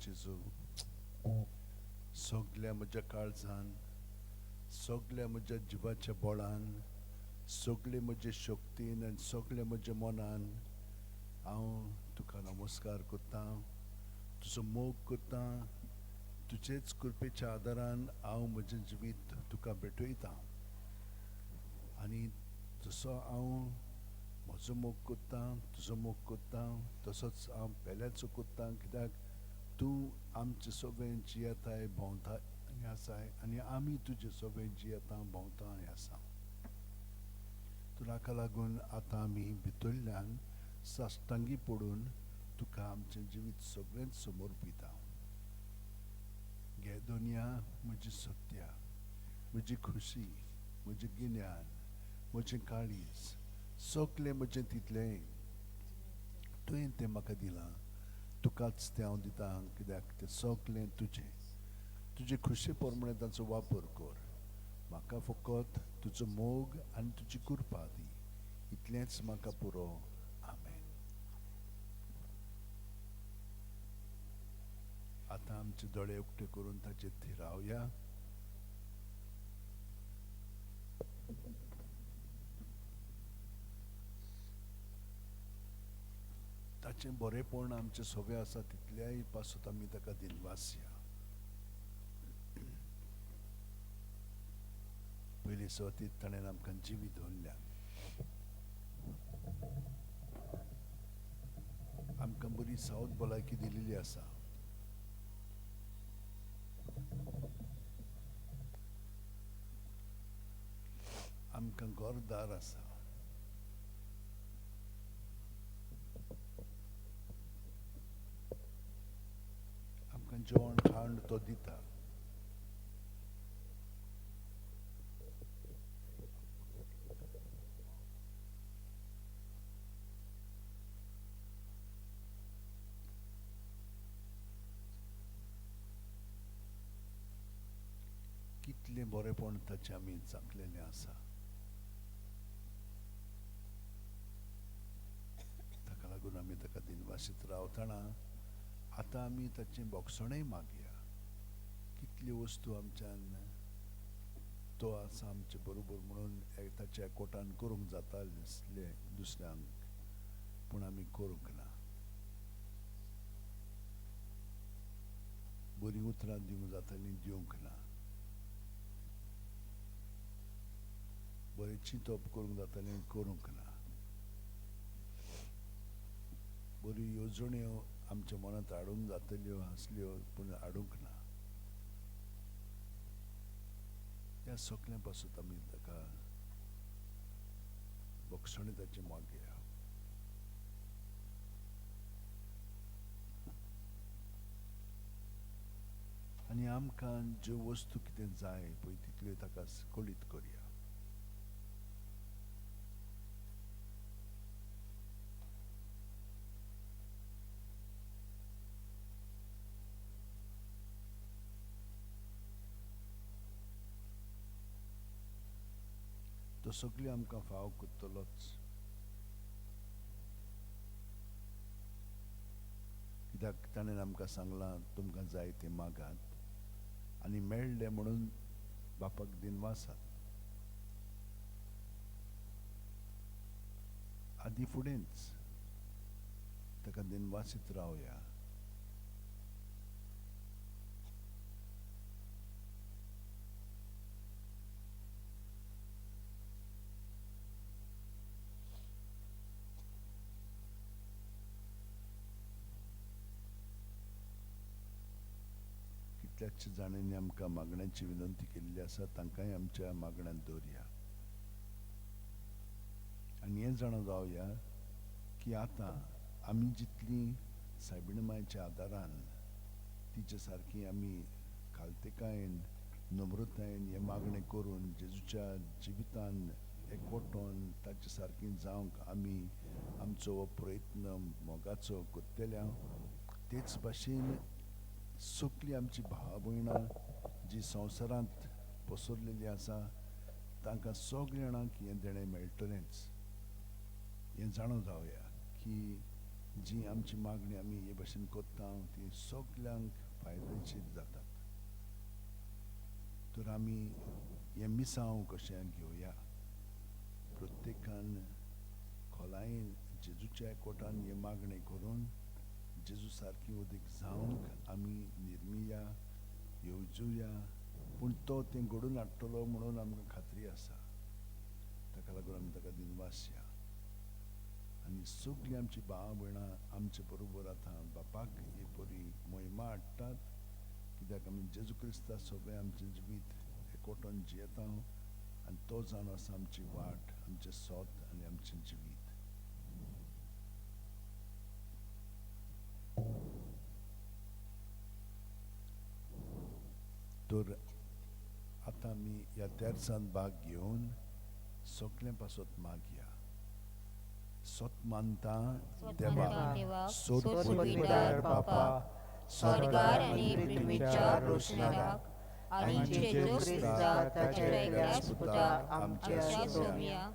Jesu, सगल्या म्हज्या काळजान, सगल्या म्हज्या जिवाच्या बळान, सगळे म्हजे शक्तीन आनी सगळे म्हज्या मनान हांव तुका नमस्कार करता, तुजो मोग करता. तुजेच कृपेच्या आदारान हांव म्हजें जिवीत तुका भेटयता. आनी जसो हांव म्हजो मोग करता, तुजो मोग करता, तसोच हांव पेल्याचो करता, कित्याक तूं आमचे सगळें जियेताय भोंवताय आसाय आनी आमी तुजे सगळें जियेता भोंवताय आसा. तुका लागून आतां आमी भितरल्यान साश्टांगी पडून तुका आमचें जिवीत सगळेंच समर्पिता. घे दुनिया म्हजी सत्या, म्हजी खुशी, म्हजें गिन्यान, म्हजें काळीज, सगळें म्हजें तितलें तुवें तें म्हाका दिलां. तुकाच तें हांव दिता, कित्याक तें सगळें तुजें. तुजे खुशे प्रमाणे ताचो वापर कर. म्हाका फकत तुजो मोग आनी तुजी कृपा दी. इतलेंच म्हाका पुरो. आमेन. आतां आमचे दोळे उक्ते करून ताचेर थिरावया. ताचें बरेपण आमचें सगळें आसा तितल्याय पासून आमी ताका दिनवास या. पयलीं सुवातीर ताणें आमकां जिवीत दिल्यान आमकां बरी सावध भलायकी दिलेली आसा. आमकां घरदार आसा. आमकां जेवण खाण तो दिता. कितलें बरेपण ताचें आमी चाखलेलें आसा. ताका लागून आमी ताका दिनवासीत रावतना आतां आमी ताचें भोगसणय मागया. कितल्यो वस्तू आमच्यान तो आसा आमचे बरोबर म्हणून ताच्या एकवटान करूंक जाता दिसलें दुसऱ्यांक, पूण आमी करूंक ना. बरीं उतरां दिवंक जातालीं, दिवंक ना. बरें चिंतप करूंक जातालें, करूंक ना. बऱ्यो येवजण्यो आमच्या मनांत हाडूंक जातल्यो आसल्यो, पूण हाडूंक ना. ह्या सगळ्यां पासून आमी ताका भोगसणे ताचें मागया. आनी आमकां ज्यो वस्तू कितें जाय पळय तितल्यो ताका कळीत करया. तो सगळें आमकां फाव करतलोच. कित्याक ताणें आमकां सांगलां तुमकां जाय तें मागात आनी मेळ्ळें म्हणून बापाक दिनवासात. आदी फुडेंच ताका दिनवासीत रावया. कितल्याच जाणांनी आमकां मागण्यांची विनंती केल्ली आसा, तांकांय आमच्या मागण्यांत दवरया. आनी हें जाणा जावया की आतां आमी जितलीं सायबीण मांयच्या आदारान तिचे सारकी आमी खालतेकायेन नम्रतायेन हे मागणें करून जेजूच्या जिवितान एकवटोन ताचे सारकी जावंक आमी आमचो हो प्रयत्न मोगाचो करतल्या. तेच भाशेन सगळीं आमची भाव भयणां जी संवसारांत पसरलेलीं आसा तांकां सगळ्या जाणांक हें देणें मेळटलेंच. हें जाणो जावया की जी आमची मागणी आमी हे भाशेन करता ती सगल्यांक फायद्याची जातात. तर आमी हें मिसांव कशें घेवया. प्रत्येकान खोलायेन जेजूच्या एकवटान हे मागणें करून जेजू सारकी उदीक जावंक आमी निर्मिया येवजुया. पूण तो तें घडोवन हाडटलो म्हणून आमकां खात्री आसा. ताका लागून आमी ताका दिनवासया आनी सगळीं आमची भाव भयणां आमचे बरोबर आतां बापाक ही बरी मोहिमा हाडटात. कित्याक आमी जेजू क्रिस्ता सगळें आमचें जिवीत एकवटोन जियेता आनी तो जावन आसा आमची वाट, आमचें सोत आनी आमचें जिवीत. तर आतां आमी ह्या तेर्सान भाग घेवन सगळें पासत मागया. सोत मानता देवा, सोद पुरविदार बापा, स्वर्गार आनी पृथ्वीच्या रोशनाराक, आनी जेजू क्रिस्ता ताच्या एकल्याच पुता आमच्या सोम्या,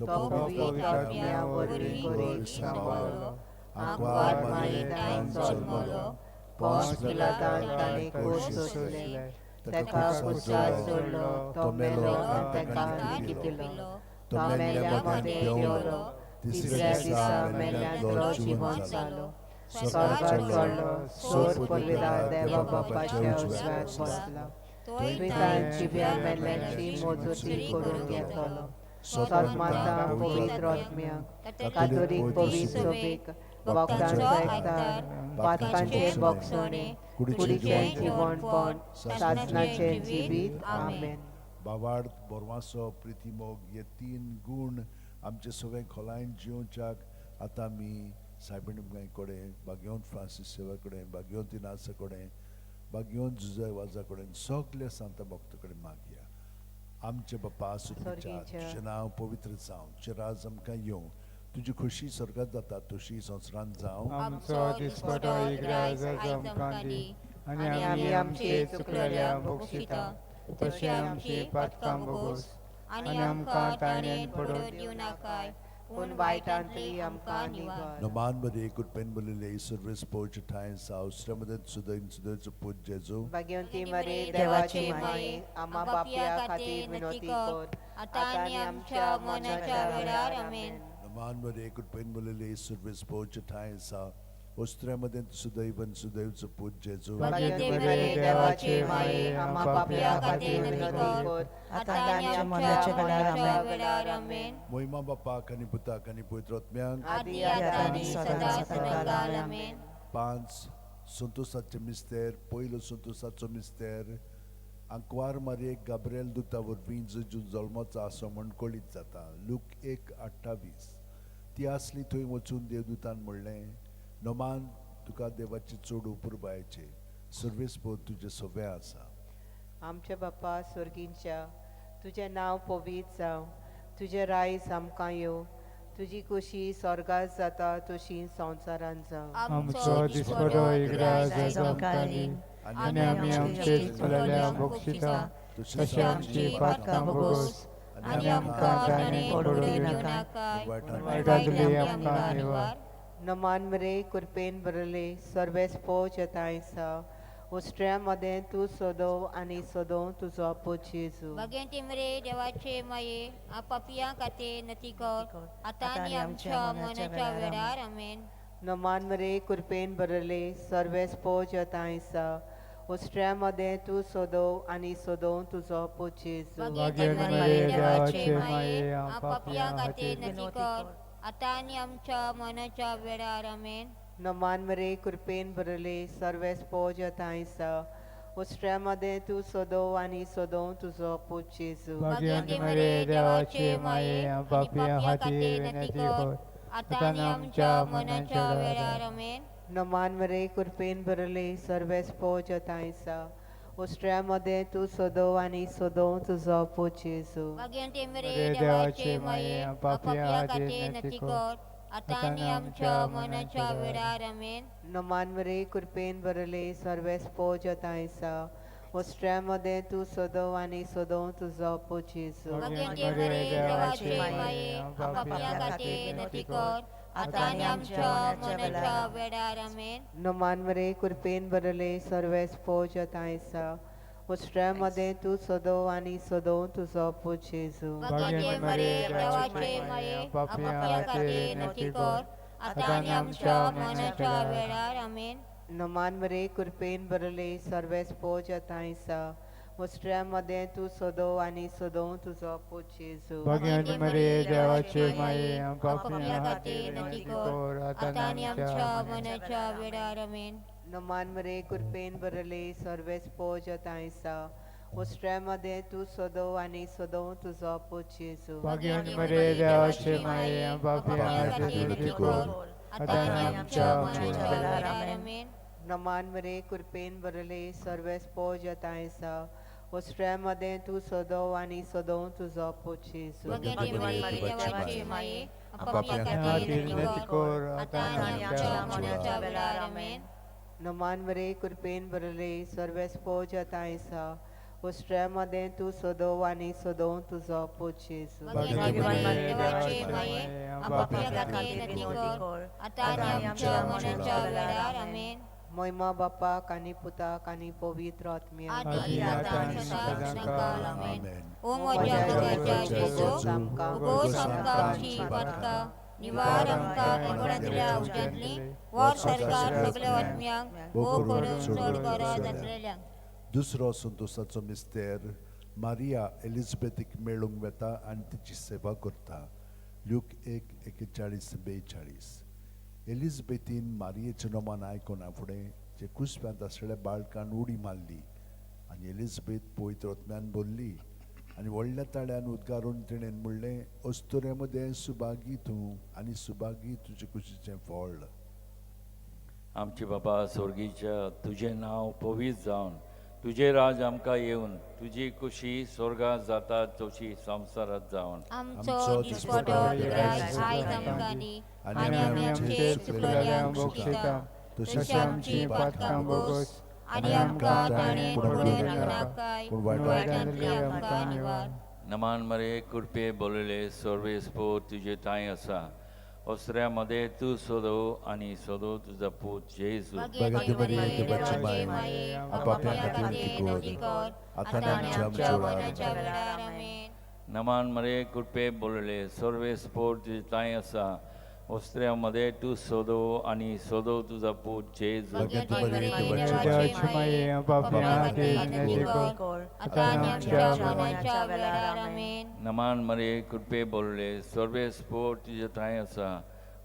तो पवित्र आत्म्या वरवीं सांबाळलो, आंकवार मायेंतान जल्मलो, पोंस पिलातान ताणें कोस सोंसले, ताका क्रुसार सोडलो, तो मेलो आनी ताका कितेलो, तो मेल्ल्या मदें पेवलो, तिसऱ्या दिसा मेल्ल्यांतलो जिवंत जालो, स्वर्गार चडलो, सोद पुरविदार देवा बापाच्या उजव्याक बसला, थंय ताण जिव्या मेल्ल्यांची मोजूती करून घेतलो. सोत मानता पवित्र आत्म्याक, कातोलीक पवित्र सभेक, भक्तांचो आदार, पातकांचें भक्षणें, कुडीचें जिवणपण, साधनाचें जिवीत. आमेन. बावार्थ, बोरवासो, प्रितीमोग हे तीन गूण आमचे सगळे खोलायेन जिवच्याक आतां आमी सायबीण मांय कडेन, बागेवन फ्रांसीस सेवा कडेन, बागेवन तिनासा कडेन, बागेवन जुजय वाजा कडेन सगळे सांत भक्त कडेन मागया. आमचे बापा सुर्गीच्या, तुजें नांव पवित्र जावं, तुजें राज आमकां येवं, तुजी खुशी स्वर्गांत जाता तशी संवसारांत जावं. आमचो दिसपटो इग्राज आमकां दी, आनी आमी आमचे चुकलेल्यांक बक्षिता, तशें आमची पातकां बोगोस, आनी आमकां ताणेन पडून दिवं नाकाय, पूण वायटांतली आमकां निवार. Noman bade kut pen bolile service poch tain sao sramadat sudain sudain put jezu. Bhagyavanti मरे देवाची माये, आम्हा पापिया खातीर विनोती कर, आता आनी आमच्या मरणाच्या वेळार. आमेन. Noman bade kut pen bolile service poch tain sao sramadat sudaivan sudain put jezu. Bhagyavanti मरे देवाची माये, आम्हा पापिया खातीर विनोती कर, आता आनी आमच्या मरणाच्या वेळार. आमेन. Moima bapa kani puta kani puitrotmyang. आदि आता आनी सदा सदाकाल. आमेन. 5 संतोषाचे मिस्तेर, पयलो संतोषाचो मिस्तेर, आंकवार मारयेक गाब्रिएल दुता वरवीं जेजू जल्माचो आसो म्हण कळीत जाता. लूक 1:28. ती आसली थंय वचून देवदूतान म्हणलें, नोमान तुका देवाची चोड उपुरबायेचे, सर्वेस्पोद तुजे सोबे आसा. आमचे बापा स्वर्गींच्या, तुजें नांव पवित्र जावं, तुजें रायज आमकां येवं, तुजी खुशी स्वर्गांत जाता तशी संवसारांत जावं. आमचो दिसपटो इग्राज आमकां दी, आनी आमी आमचे चुकलेल्यांक बक्षिता, तशें आमची पातकां बोगोस, आनी आमकां ताणेन पडून दिवं नाकाय, वायटांतली आमकां निवार. नमान मरे कृपेन भरले सर्वेस पोच तायसा उष्ट्ऱ्यामध्ये तू सोदो आणि सोदो तुझो पोच येजू भगवंती मरे देवाचे माये आपापिया खाते नती कर आता आणि आमच्या मनाच्या वेळार आमेन. नमान मरे कृपेन भरले सर्वेस पोच तायसा उष्ट्ऱ्यामध्ये तू सोदो आणि सोदो तुझो पोच येजू भगवंती मरे देवाचे माये आपापिया खाते नती कर आता आणि आमच्या मनाच्या वेळार आमेन. नमान मरे कृपेन भरले सर्वेस पोच तायसा उष्ट्ऱ्यामध्ये तू सोदो आणि सोदो तुझो पोच येजू भगवंती मरे देवाचे माये आपापिया खाते नती कर आता आणि आमच्या मनाच्या वेळार आमेन. नमान मरे कृपेन भरले सर्वेस पोच तायसा उष्ट्ऱ्यामध्ये तू सोदो आणि सोदो तुझो पोच येजू भगवंती मरे देवाचे माये आपापिया खाते नती कर आता आणि आमच्या मनाच्या वेळार आमेन. नमान मरे कृपेन भरले सर्वेस पोच तायसा उष्ट्ऱ्यामध्ये तू सोदो आणि सोदो तुझो पोच येजू भगवंती मरे देवाचे माये आपापिया खाते नती कर आता आणि आमच्या मनाच्या वेळार आमेन. नमान मरे कृपेन भरले सर्वेस पोच तायसा उष्ट्ऱ्यामध्ये तू सोदो आणि सोदो तुझो पोच येजू भगवंती मरे देवाचे माये आपापिया खाते नती कर आता आणि आमच्या मनाच्या वेळार आमेन. नमान मरे कृपेन भरले सर्वेस पोच तायसा उष्ट्ऱ्यामध्ये तू सोदो आणि सोदो तुझो पोच येजू भगवंती मरे देवाचे माये आपापिया खाते नती कर आता आणि आमच्या मनाच्या वेळार आमेन. नमान मरे कृपेन भरले सर्वेस पोच तायसा उष्ट्ऱ्यामध्ये तू सोदो आणि सोदो तुझो पोच येजू भगवंती मरे देवाचे माये आपापिया खाते नती कर आता आणि आमच्या मनाच्या वेळार आमेन. नमान मरे कृपेन भरले सर्वेस पोच तायसा उष्ट्ऱ्यामध्ये तू सोदो आणि सोदो तुझो पोच येजू भगवंती मरे देवाचे माये आपापिया खाते नती कर आता आणि आमच्या मनाच्या वेळार आमेन. नमान मरे कृपेन भरले सर्वेस पोच तायसा उष्ट्ऱ्यामध्ये तू सोदो आणि सोदो तुझो पोच येजू भगवंती मरे देवाचे माये आपापिया खाते नती कर आता आणि आमच्या मनाच्या वेळार आमेन. महिमा बाप्पा कानी पुता कानी पवित्र आत्म्या आदी आता आणि सदाकाळ आमेन. Amen. ओ माझ्या गोव्याच्या जेजो उगो सामका आमची पातका निवार आमका एकोड्यातल्या उजाडली वर सरकार सगळ्या आत्म्यांक ओ करून चड गरज असलेल्यांक. दुसरो संतोषाचो मिस्तेर मारिया एलिझबेथीक मेळूंक वेता आनी तिची सेवा करता. ल्यूक 1:41-42. एलिझबेथीन मारियेचें नोमान आयकूना फुडें जे कुसप्यांत आसलेल्या बाळकान उडी मारली आनी एलिझबेथ पवित्र आत्म्यान बोल्ली आनी व्हडल्या ताळ्यान उद्गारून तिणेन म्हणलें, अस्तुरेमध्ये सुभागी तूं आनी सुभागी तुजे कुशीचें फळ. आमचे बाबा स्वर्गीच्या तुझें नांव पवित्र जावन तुझे राज आमकां येवन तुजी खुशी स्वर्गात जाता तशी संवसारात जावन आमचो दिसपटो गिरायक आयज आमकां दी आनी आमी आमचे चुकलेल्यांक बक्षिता तशी आमची पातकां बोगोस आनी आमकां ताणें पडून नाकाय पूण वायटांतली आमकां निवार. नमान मरे कृपे बोलले सर्वेस्पो तुझे ताय आसा ओसऱ्यामध्ये तू सोदो आनी सोदो तुझा पूत जेजू भगवंती मरे देवाचे माये आपापल्या खातीर नती कर आता आनी आमच्या मनाच्या वेळार आमेन. नमान मरे कृपे बोलले सर्वेस्पो तुझे ताय आसा ओसऱ्यामध्ये तू सोदो आनी सोदो तुझा पूत जेजू भगवंती मरे देवाचे माये आपापल्या खातीर नती कर आता आनी आमच्या मनाच्या वेळार आमेन. नमान मरे कृपे बोलले सर्वेस्पो तुझे ताय आसा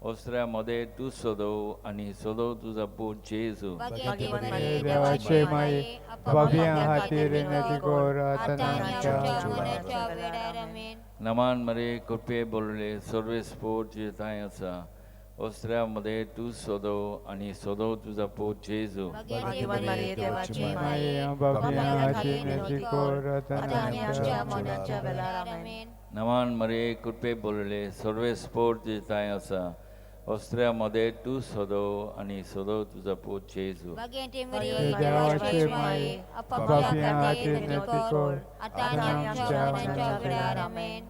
ओसऱ्यामध्ये तू सोदो आनी सोदो तुझा पूत जेजू भगवंती मरे देवाचे माये आपापल्या खातीर नती कर आता आनी आमच्या मनाच्या वेळार आमेन. नमान मरे कृपे बोलले सर्वेस्पो तुझे ताय आसा ओसऱ्यामध्ये तू सोदो आनी सोदो तुझा पूत जेजू भगवंती मरे देवाचे माये आपापल्या खातीर नती कर आता आता आनी आनी आमच्या आमच्या मनाच्या वेळार आमेन. नमान मरे कृपे बोलले सर्वेस्पो तुझे ताय आसा ओसऱ्यामध्ये तू सोदो आनी सोदो तुझा पूत जेजू भगवंती मरे देवाचे माये आपापल्या खातीर नती कर आता आनी आमच्या मनाच्या वेळार आमेन.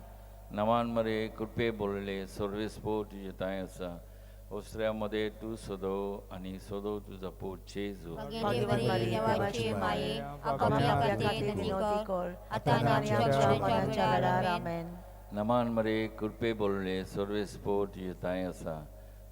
नमान मरे कृपे बोलले सर्वेस्पो तुझे ताय आसा ओसऱ्यामध्ये तू सोदो आणि सोदो तुझा पोट जेजू भाग्यवती मरी देवाची माये आपापल्या खातीर विनंती कर आता आणि आमच्या मरणाच्या वेळार आमेन. नमान मरे कृपे बोलणे सर्व स्पोर्ट येताय असा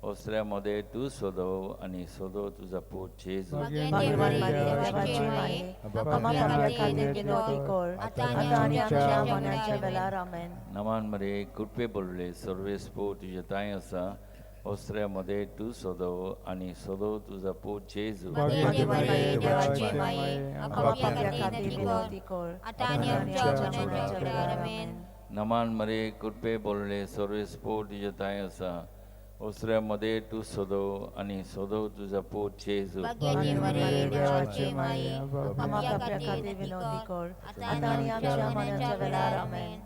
ओसऱ्यामध्ये तू सोदो आणि सोदो तुझा पोट जेजू भाग्यवती मरी देवाची माये आपापल्या खातीर विनंती कर आता आणि आमच्या मरणाच्या वेळार आमेन. नमान मरे कृपे बोलणे सर्व स्पोर्ट येताय असा ओसऱ्यामध्ये तू सोदो आणि सोदो तुझा पोट जेजू भाग्यवती मरी देवाची माये आपापल्या खातीर विनंती कर आता आणि आमच्या मरणाच्या वेळार आमेन. नमान मरे कृपे बोलणे सर्व स्पोर्ट येताय असा ओसऱ्यामध्ये तू सोदो आणि सोदो तुझा पोट जेजू भाग्यवती मरी देवाची माये आपापल्या खातीर विनंती कर आता आणि आमच्या मरणाच्या वेळार आमेन.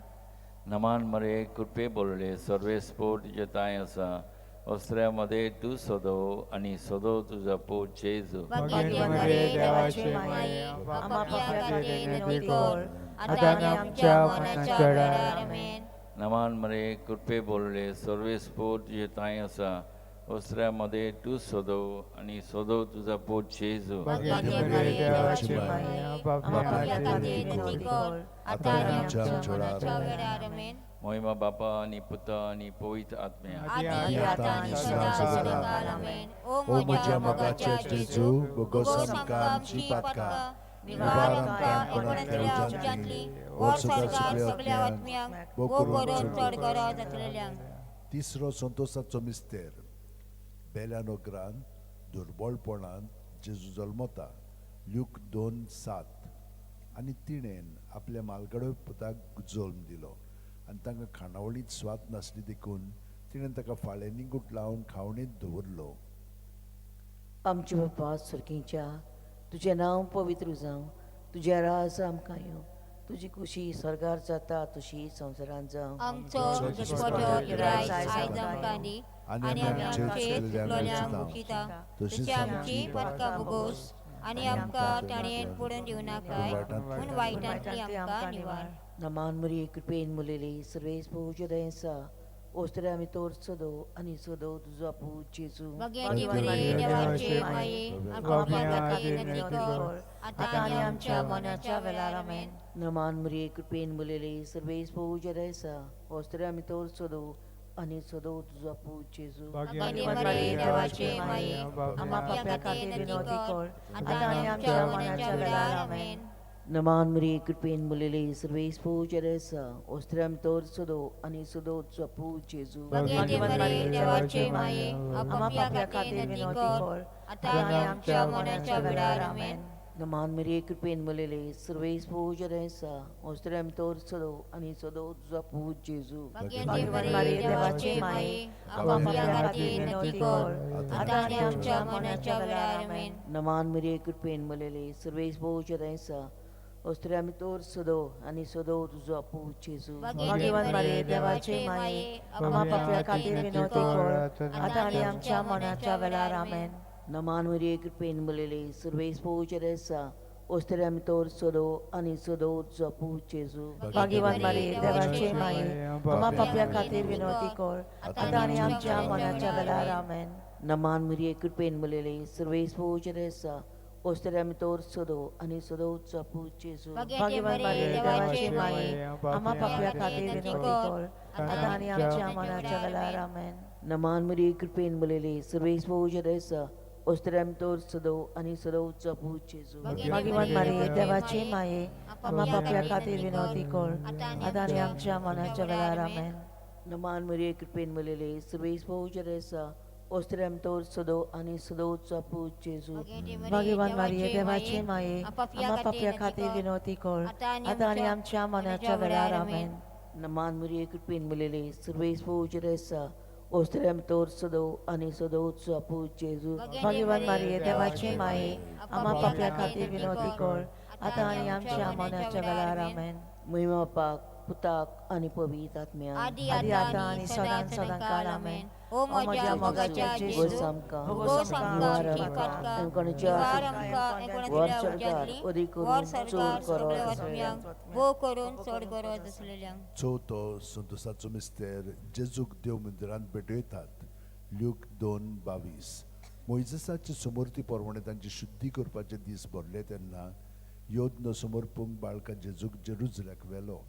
नमान मरे कृपे बोलणे सर्व स्पोर्ट येताय असा ओसऱ्यामध्ये तू सोदो आणि सोदो तुझा पोट जेजू भाग्यवती मरी देवाची माये आपापल्या खातीर विनंती कर आता आणि आमच्या मरणाच्या वेळार आमेन. नमान मरे कृपे बोलणे सर्व स्पोर्ट येताय असा ओसऱ्यामध्ये तू सोदो आणि सोदो तुझा पोट जेजू भाग्यवती मरी देवाची माये आपापल्या खातीर विनंती कर आता आणि आमच्या मरणाच्या वेळार आमेन. महिमा बापा आणि पुता आणि पवित्र आत्म्या आदी आता आणि सदा सदाकाळ आमेन. ओ म्हज्या मोगाचे जेजू भोगोस आमकां आमची पातकां निवार आमकां कोणांतल्या उज्यांतली वर स्वर्गाक सगळ्या आत्म्यांक भोग करून चड गरज आसलेल्यांक. तिसरो संतोशाचो मिस्तेर बेल्यानोग्रान दुर्बळपणान जेजू जल्मता ल्यूक 2:7 आनी तिणेन आपल्या मालगडो पुताक जल्म दिलो आनी तांकां खाणावळीत स्वाद नासली देखून तिणेन ताका फाळेंनी गुट लावन खावणेंत दवरलो. आमचे बापा सुर्गीच्या तुझें नांव पवित्र जावं तुझें राज आमकां येवं तुजी खुशी स्वर्गार जाता तशी संवसारांत जावं. आमचो दिसपट्टो गिरायक आयज आमकां दी आनी आमचे चुकलोल्यांक मुखिता तशी आमची पदकां भोगोस आनी आमकां ताणेन पडून दिवं नाकाय पूण वायटांतली आमकां निवार. नमान मरी कृपेन मुलेली सर्वेस पूज्य दयेसा ओस्त्रे आमी तोर सदो आनी सदो तुजो पूज जेजू भाग्यवती मरी देवाची माये आपापल्या खातीर विनंती कर आता आणि आमच्या मरणाच्या वेळार आमेन. नमान मरी कृपेन मुलेली सर्वेस पूज्य दयेसा ओस्त्रे आमी तोर सदो आनी सदो तुजो पूज जेजू भाग्यवती मरी देवाची माये आपापल्या खातीर विनंती कर आता आणि आमच्या मरणाच्या वेळार आमेन. नमान मरी कृपेन मुलेली सर्वेस पूज्य दयेसा ओस्त्रे आमी तोर सदो आनी सदो तुजो पूज जेजू भाग्यवती मरी देवाची माये आपापल्या खातीर विनंती कर आता आणि आमच्या मरणाच्या वेळार आमेन. नमान मरी कृपेन मुलेली सर्वेस पूज्य दयेसा ओस्त्रे आमी तोर सदो आनी सदो तुजो पूज जेजू भाग्यवती मरी देवाची माये आपापल्या खातीर विनंती कर आता आणि आमच्या मरणाच्या वेळार आमेन. नमान मरी कृपेन मुलेली सर्वेस पूज्य दयेसा ओस्त्रे आमी तोर सदो आनी सदो तुजो पूज जेजू भाग्यवती मरी देवाची माये आपापल्या खातीर विनंती कर आता आणि आमच्या मरणाच्या वेळार आमेन. नमान मरी कृपेन मुलेली सर्वेस पूज्य दयेसा ओस्त्रे आमी तोर सदो आनी सदो तुजो पूज जेजू भाग्यवती मरी देवाची माये आपापल्या खातीर विनंती कर आता आणि आमच्या मरणाच्या वेळार आमेन. नमान मरी कृपेन मुलेली सर्वेस पूज्य दयेसा ओस्त्रे आमी तोर सदो आनी सदो तुजो पूज जेजू भाग्यवती मरी देवाची माये आपापल्या खातीर विनंती कर आता आणि आमच्या मरणाच्या वेळार आमेन. नमान मरी कृपेन मुलेली सर्वेस पूज्य दयेसा ओस्त्रे आमी तोर सदो आनी सदो तुजो पूज जेजू भाग्यवती मरी देवाची माये आपापल्या खातीर विनंती कर आता आणि आमच्या मरणाच्या वेळार आमेन. नमान मरी कृपेन मुलेली सर्वेस पूज्य दयेसा ओस्त्रे आमी तोर सदो आनी सदो तुजो पूज जेजू भाग्यवती मरी देवाची माये आपापल्या खातीर विनंती कर आता आणि आमच्या मरणाच्या वेळार आमेन. नमान मरी कृपेन मुलेली सर्वेस पूज्य दयेसा ओस्त्रे आमी तोर सदो आनी सदो तुजो पूज जेजू भाग्यवती मरी देवाची माये आपापल्या खातीर विनंती कर आता आणि आमच्या मरणाच्या वेळार आमेन. महिमा बापाक पुताक आनी पवित्र आत्म्याक आदी आता आणि सदांकाळ आमेन. ओ म्हज्या मोगाच्या जेजू गोस आमकां भोगोस आमकां आमची पातकां निवार आमकां एकोणिसाव्या उज्यांतली वर सरकार सगळ्या आत्म्यांक भोग करून चड गरज आसलेल्यांक. चवथो संतोशाचो मिस्तेर जेजूक देव मंदिरांत भेटयतात ल्यूक 2:22. मोइजेसाचे समोरती परमणे तांचे शुद्धी करपाचे दीस भरले तेन्ना योद्न समोर पुंग बाळका जेजूक जेरुजल्याक व्हेलो.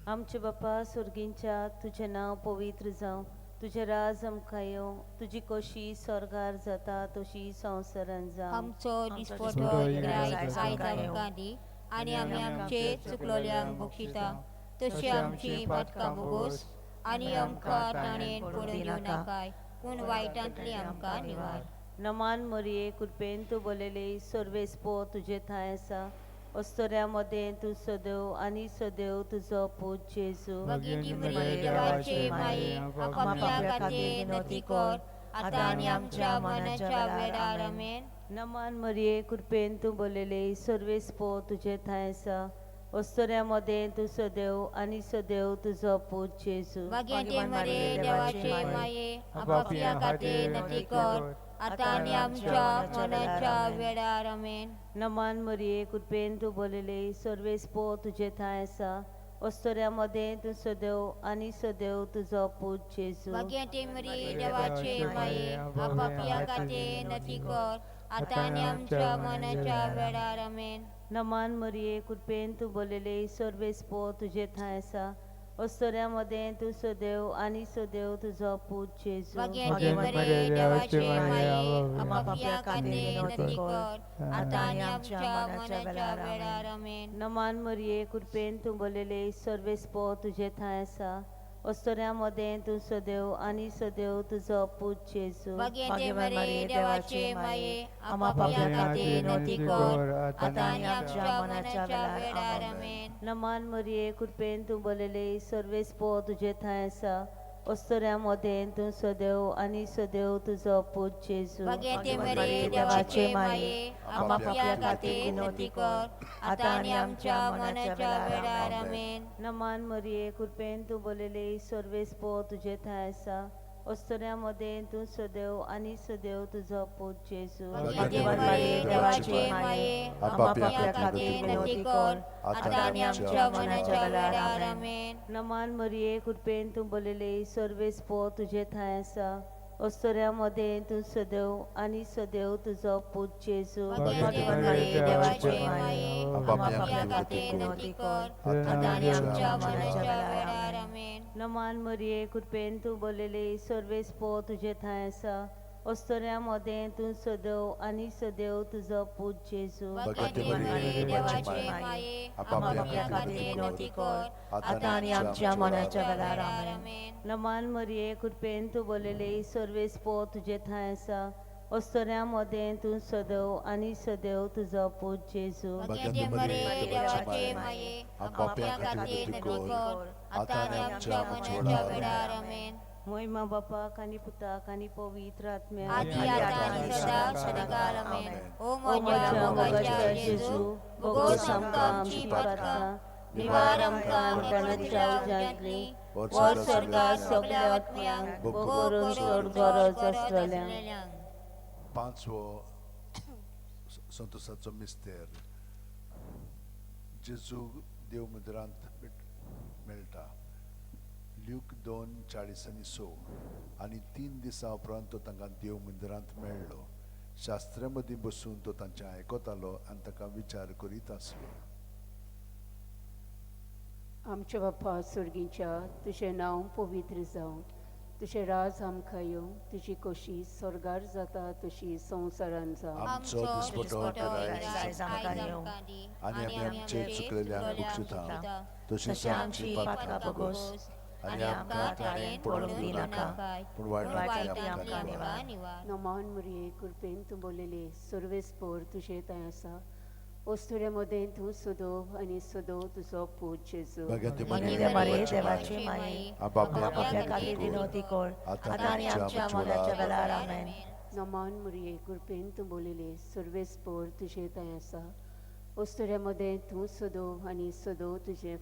आमचे बापा स्वर्गींच्या तुझें नांव पवित्र जावं, तुझें राज आमकां येवं, तुजी कशी स्वर्गार जाता तशी संवसारान जावं. आमचो दिसपटो दिसपटो रायज आयज आयज आमकां आमकां दी, आनी आमी आमचे चुकलोल्यांक बक्षिता, तशी आमची पातकां बोगोस, आनी आमकां ताणेन पडूं दिवं नाकाय, पूण वायटांतली आमकां निवार. नमान मरिये कृपेन तूं बोलेले सर्वेस्पो तुजे थंय आसा, अस्तोऱ्यामध्ये तूं सदैव आनी सदैव तुजो पूत जेजू. भगिनी मरिये देवाचे माये, आपापल्या खातीर नती कर, आतां आनी आमच्या मरणाच्या वेळार आमेन. नमान मरिये कृपेन तूं बोलेले सर्वेस्पो तुजे थंय आसा, अस्तोऱ्यामध्ये तूं सदैव आनी सदैव तुजो पूत जेजू. भगिनी मरिये देवाचे माये, आपापल्या खातीर नती कर, आतां आनी आमच्या मरणाच्या वेळार आमेन. नमान मरिये कृपेन तूं बोलेले सर्वेस्पो तुजे थंय आसा, अस्तोऱ्यामध्ये तूं सदैव आनी सदैव तुजो पूत जेजू. भगिनी मरिये देवाचे माये, आपापल्या खातीर नती कर, आतां आनी आमच्या मरणाच्या वेळार आमेन. नमान मरिये कृपेन तूं बोलेले सर्वेस्पो तुजे थंय आसा, अस्तोऱ्यामध्ये तूं सदैव आनी सदैव तुजो पूत जेजू. भगिनी मरिये देवाचे माये, आपापल्या खातीर नती कर, आतां आनी आमच्या मरणाच्या वेळार आमेन. नमान मरिये कृपेन तूं बोलेले सर्वेस्पो तुजे थंय आसा, अस्तोऱ्यामध्ये तूं सदैव आनी सदैव तुजो पूत जेजू. भगिनी मरिये देवाचे माये, आपापल्या खातीर नती कर, आतां आनी आमच्या मरणाच्या वेळार आमेन. नमान मरिये कृपेन तूं बोलेले सर्वेस्पो तुजे थंय आसा, अस्तोऱ्यामध्ये तूं सदैव आनी सदैव तुजो पूत जेजू. भगिनी मरिये देवाचे माये, आपापल्या खातीर नती कर, आतां आनी आमच्या मरणाच्या वेळार आमेन. नमान मरिये कृपेन तूं बोलेले सर्वेस्पो तुजे थंय आसा, अस्तोऱ्यामध्ये तूं सदैव आनी सदैव तुजो पूत जेजू. भगिनी मरिये देवाचे माये, आपापल्या खातीर नती कर, आतां आनी आमच्या मरणाच्या वेळार आमेन. नमान मरिये कृपेन तूं बोलेले सर्वेस्पो तुजे थंय आसा, अस्तोऱ्यामध्ये तूं सदैव आनी सदैव तुजो पूत जेजू. भगिनी मरिये देवाचे माये, आपापल्या खातीर नती कर, आतां आनी आमच्या मरणाच्या वेळार आमेन. नमान मरिये कृपेन तूं बोलेले सर्वेस्पो तुजे थंय आसा, अस्तोऱ्यामध्ये तूं सदैव आनी सदैव तुजो पूत जेजू. भगिनी मरिये देवाचे माये, आपापल्या खातीर नती कर, आतां आनी आमच्या मरणाच्या वेळार आमेन. नमान मरिये कृपेन तूं बोलेले सर्वेस्पो तुजे थंय आसा, अस्तोऱ्यामध्ये तूं सदैव आनी सदैव तुजो पूत जेजू. भगिनी मरिये देवाचे माये, आपापल्या खातीर नती कर, आतां आनी आमच्या मरणाच्या वेळार आमेन. महिमा बापाक आनी पुताक आनी पवित्र आत्म्याक आदी आतां आनी सदां सदांकाळ आमेन. ओ म्हज्या म्हज्या मोगाच्या मोगाच्या जेजू, जेजू, भोगोस आमकां आमची पातकां, निवार आमकां मरणाच्या उज्यांतली, वर स्वर्गांत सगल्या आत्म्यांक भोग करून सोड गरज आसलेल्यांक. पांचवो संतोसाचो मिस्तेर जेजू देव मंदिरांत मेळटा. ल्यूक 2:40-6. आनी 3 दिसां उपरांत तो तांकां देव मंदिरांत मेळ्ळो. शास्त्र्यां मदीं बसून तो तांचें आयकतालो आनी ताका विचार करीत आसलो. आमच्या बापा स्वर्गीच्या तुझें नांव पवित्र जावं, तुझें राज आमकां येवं, तुजी कशी स्वर्गार जाता तशी संवसारान जावं. आमचो दिसपटो आयज आमकां येवं, आनी आमी आमचे चुकलेल्यांक बक्षिता, तशीच आमची पातकां बोगोस, आनी आमकां ताणेन पडूंक दिनाका, पूण वायटांतली आमकां निवार. नमान मरिये कृपेन तूं बोलेले सर्वेस्पोर तुझे थंय आसा, अस्तोऱ्यामध्ये तूं सदोव आनी सदोव तुजो पूत जेजू. भगिनी भगिनी मरिये देवाचे माये, आपापल्या खातीर खातीर नती कर, आतां आतां आनी आमच्या मरणाच्या वेळार आमेन. नमान मरिये कृपेन तूं बोलेले सर्वेस्पोर तुझे थंय आसा, अस्तोऱ्यामध्ये तूं सदोव आनी सदोव तुजे